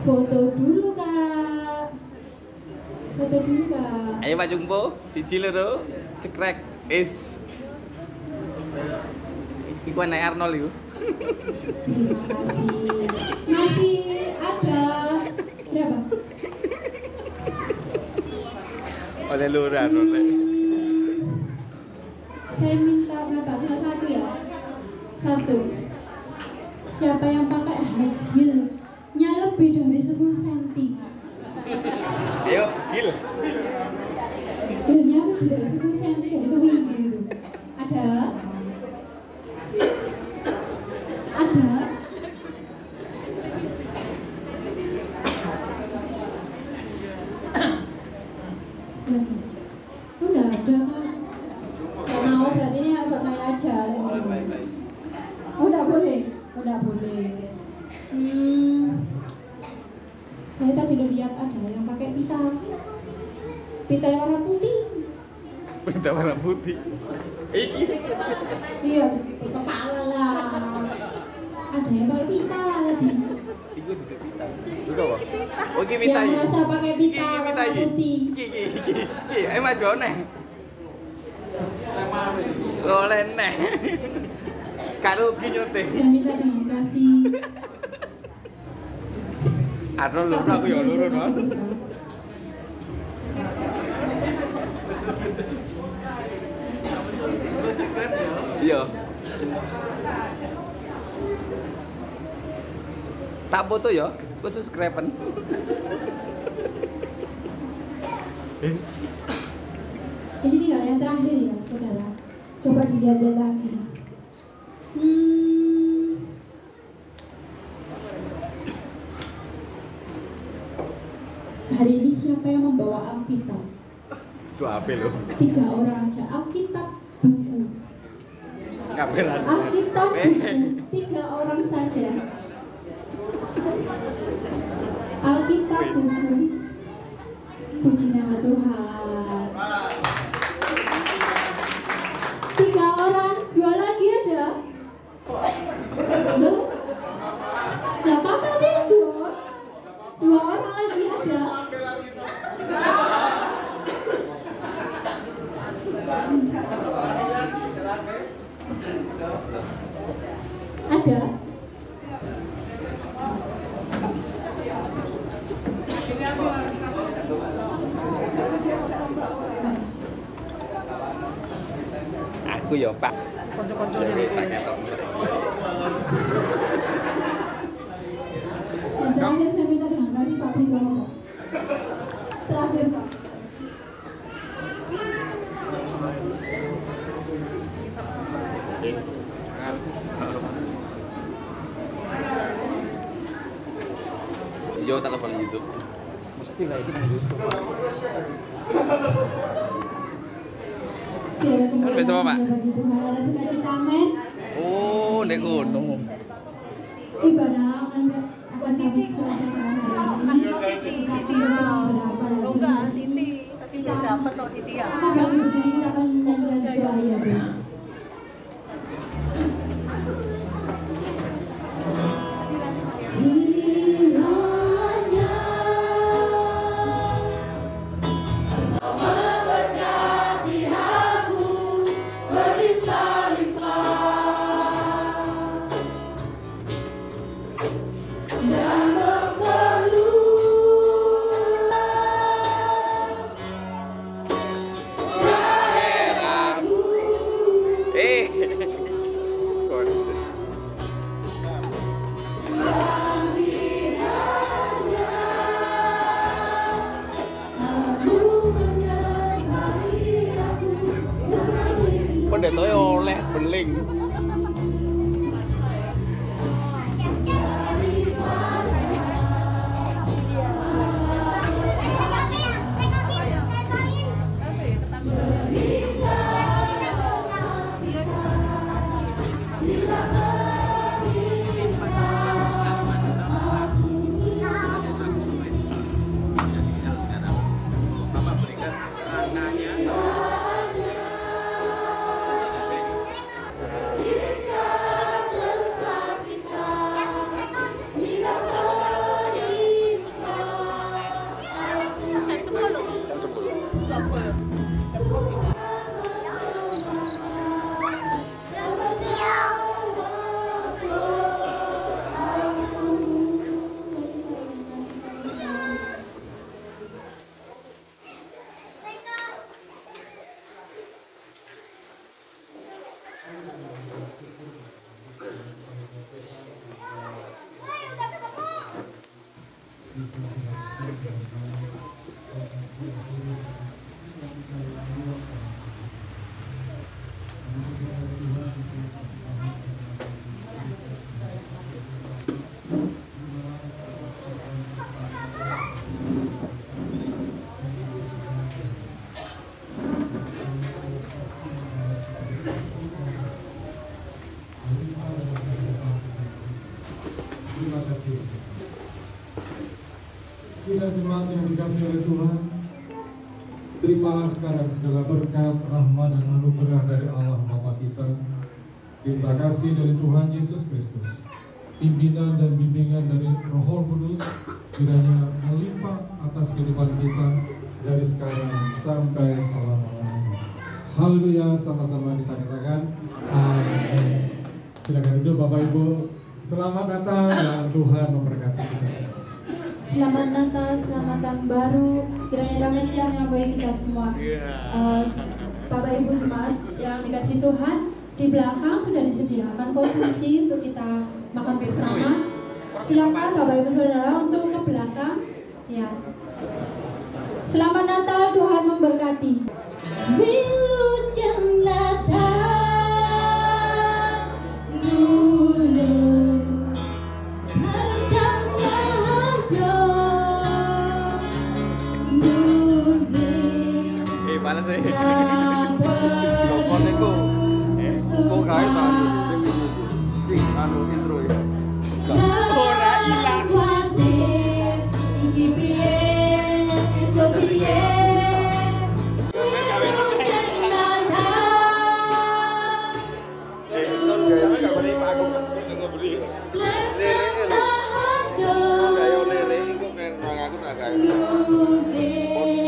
Foto dulu Kak. Foto dulu Kak. Ayo Pak Jumbo, siji loro, cekrek is. Iku anak Arnold itu. Terima kasih. Masih ada berapa? Oleh loro Arnold. Saya minta berapa? Tinggal 1 ya? 1. Siapa yang pakai high heel-nya lebih dari 10 cm? Ayo, heel. Heel-nya lebih dari 10 cm, jadi kewing gitu. Ada? nggak boleh. Oh, nggak boleh. Saya tadi udah lihat ada yang pakai pita. Pita yang warna putih. Pita warna putih. Iya, di kepala lah. Ada yang pakai pita tadi. Iku juga pita. Juga apa? Oh, iki pita. Yang merasa pakai pita warna putih. Iki. Maju neh. Oleh neh. Karo ki nyoteh. Saya minta dengan kasih. Arno loro aku ya loro no. Iya. Tak foto ya, khusus subscribe-an. Ini dia yang terakhir ya, saudara. Coba dilihat-lihat lagi. Hari ini siapa yang membawa Alkitab? Itu apa lo? 3 orang aja. Alkitab buku. Kabelan. Alkitab buku. 3 orang saja. Alkitab buku. Puji nama Tuhan. 3 orang, 2 lagi ada. Loh? Gak apa-apa deh, 2 orang lagi ada. Ada. Aku ya Pak. Konco-konco ini tuh. Dan terakhir saya minta dengan kasih Pak Brito. Terakhir Pak. Yo telepon YouTube. Mesti lah itu di YouTube. Biar Sampai sama, Pak. bagi Tuhan ada sukacita, amin. Oh, nek ngono. Ibadah akan kami selesaikan hari ini. Kita akan berdoa pada kita dapat toh Titi ya. Kita akan menyanyikan doa ya, guys. Pendetoy oleh beling. terima kasih. Sidang jemaat yang dikasih oleh Tuhan, terimalah sekarang segala berkat, rahmat dan anugerah dari Allah Bapa kita, cinta kasih dari Tuhan Yesus Kristus, pimpinan dan bimbingan dari Roh Kudus kiranya melimpah atas kehidupan kita dari sekarang sampai selama-lamanya. Haleluya, sama-sama kita katakan amin. Silakan duduk Bapak Ibu. Selamat datang dan Tuhan memberkati kita semua. Selamat Natal, selamat tahun baru. Kiranya damai sejahtera bagi kita semua. Bapak Ibu jemaat yang dikasih Tuhan, di belakang sudah disediakan konsumsi untuk kita makan bersama. Silakan Bapak Ibu Saudara untuk ke belakang. Ya. Selamat Natal, Tuhan memberkati. Wilujeng Natal dulu. Mana sih? Lompatnya kok kaya tak sing cing anu intro ya. Ora ilang. Iki piye? Iso piye?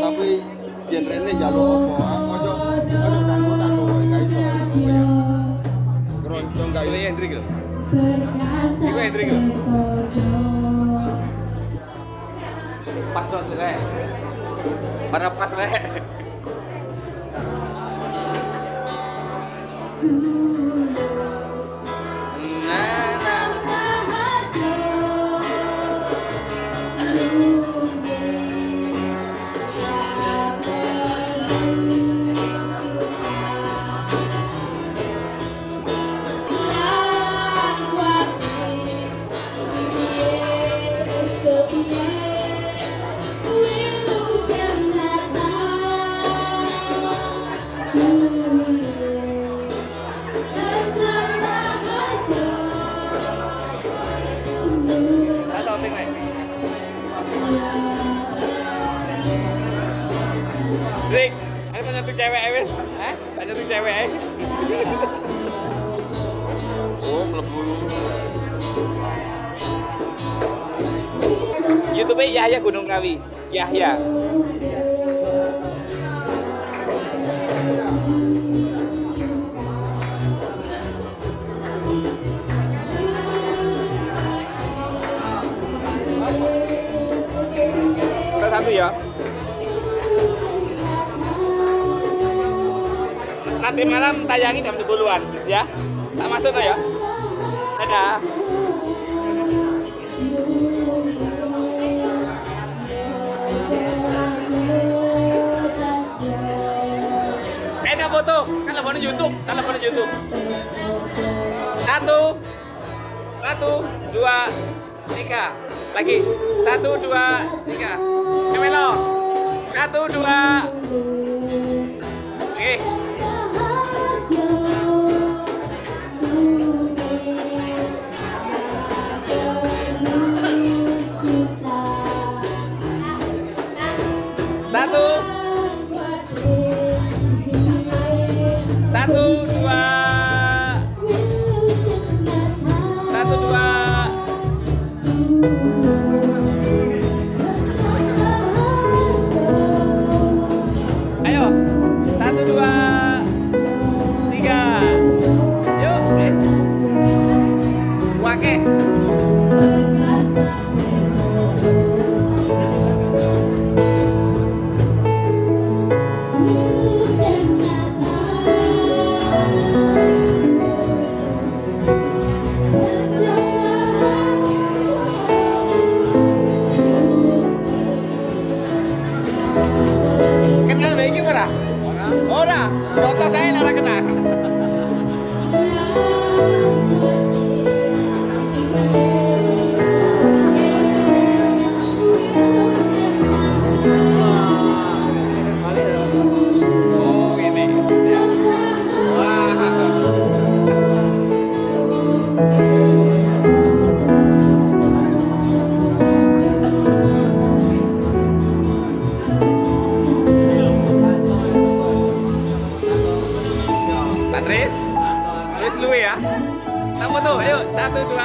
Tapi genre-ne njaluk apa? Ojo tanggo-tanggo kae iso. Keroncong kae iki Hendrik lho. Iku Hendrik lho. Pas dong lek. Para pas lek. Rik, ayo tanya tuh cewek wes, tanya tuh cewek. Oh, mlebu. YouTube Yahya Gunung Kawi, Yahya. Kita satu ya. Nanti malam tayangi jam 10-an ya. Tak masuk no ya. Dadah. Ada foto, kan teleponnya YouTube, Satu, 2, 3. Lagi. 1, 2, 3. Kemelo. 1, 2. Oke. Ayo, 1, 2. Tak foto, ayo 1, 2.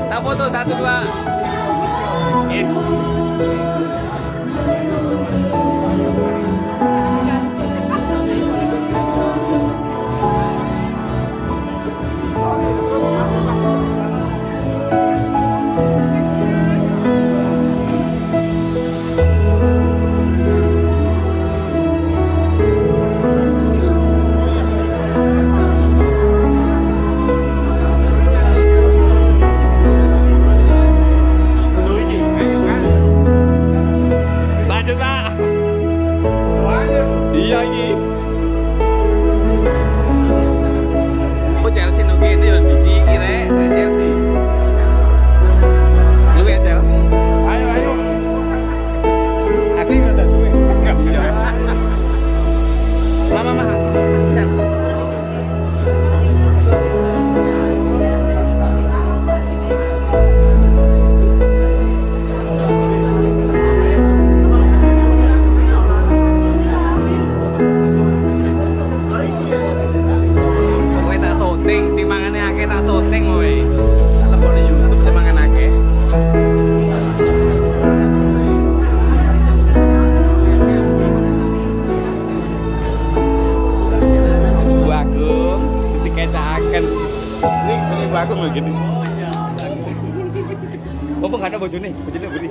Tak foto 1, 2. Yes. Iya iki. Oh Chelsea nuk kene yo disiki rek, Chelsea. Lu ya Chel. Ayo. Aku iki rada suwe. Enggak bisa. Mama. Tak syuting kowe. Tak lebokne YouTube le mangan akeh. Bu Agung disikecaken. Ini Bu Agung lho gini. Apa enggak ada bojone? Bojone buri.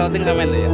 Shooting ramen ya.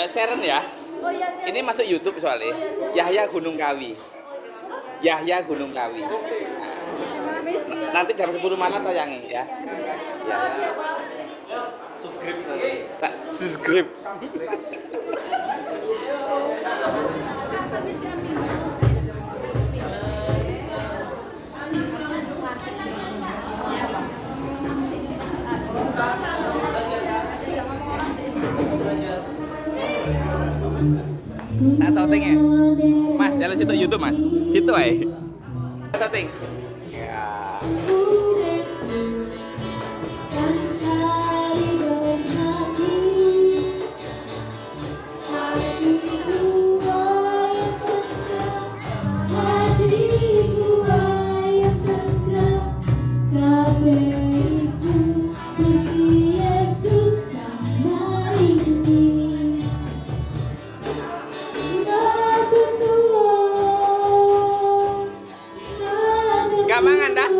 Seren ya. Oh iya, siap. Ini masuk YouTube soalnya. Yahya Gunung Kawi. Yahya Gunung Kawi. Nanti jam 10 malam tayangin ya. Ya. Subscribe. Nah, shootingnya. Mas, jalan situ YouTube, Mas. Situ aja. Shooting. Ya. Gak mangan dah.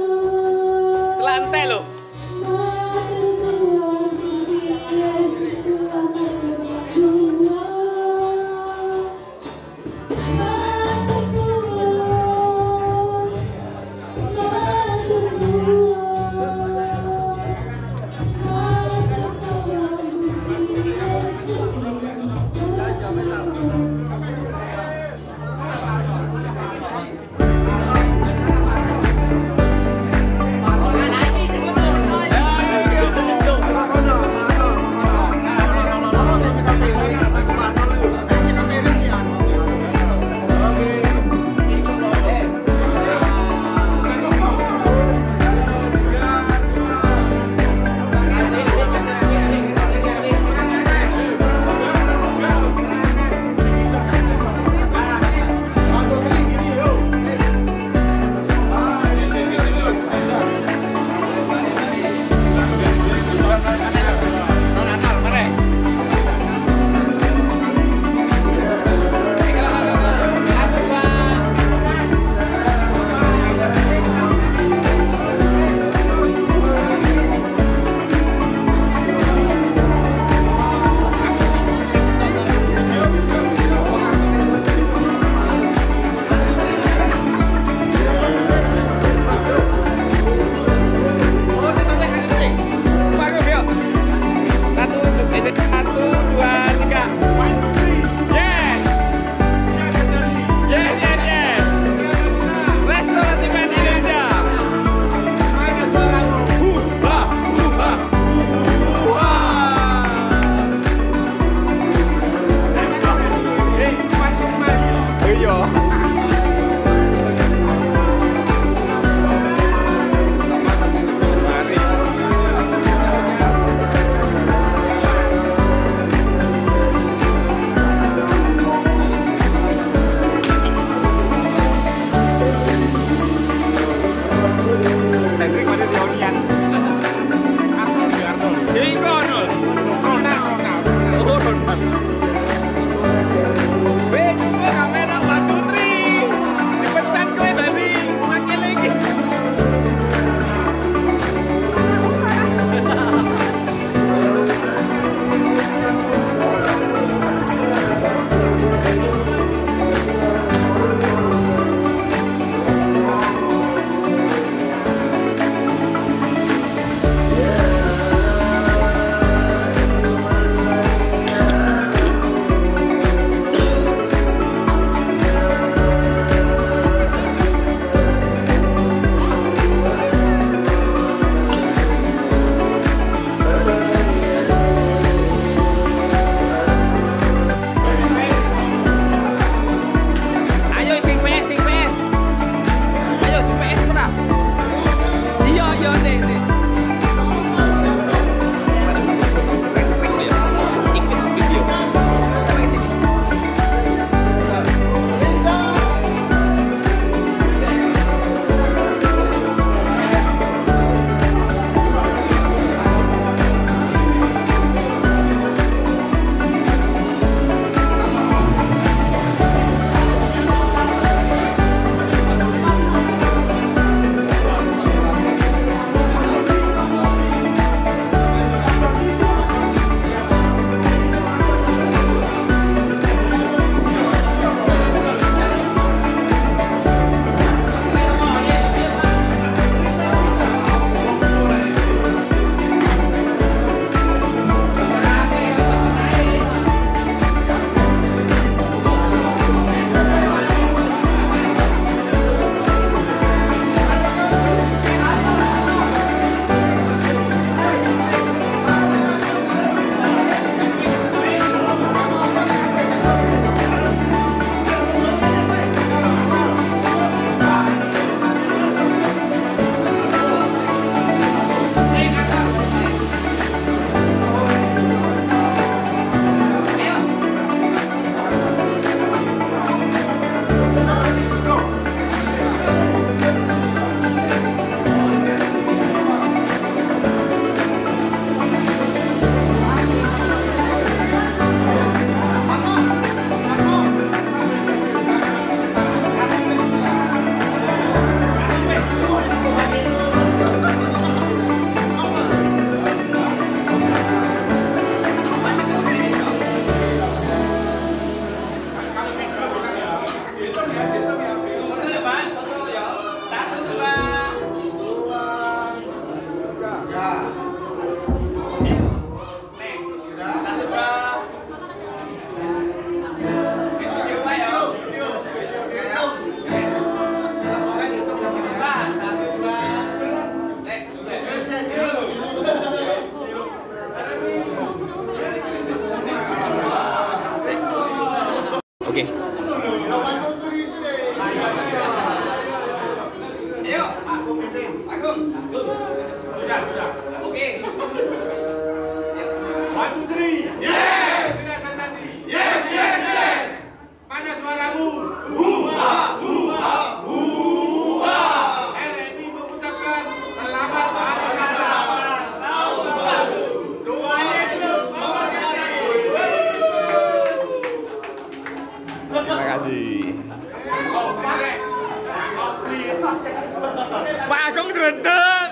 Gredeg.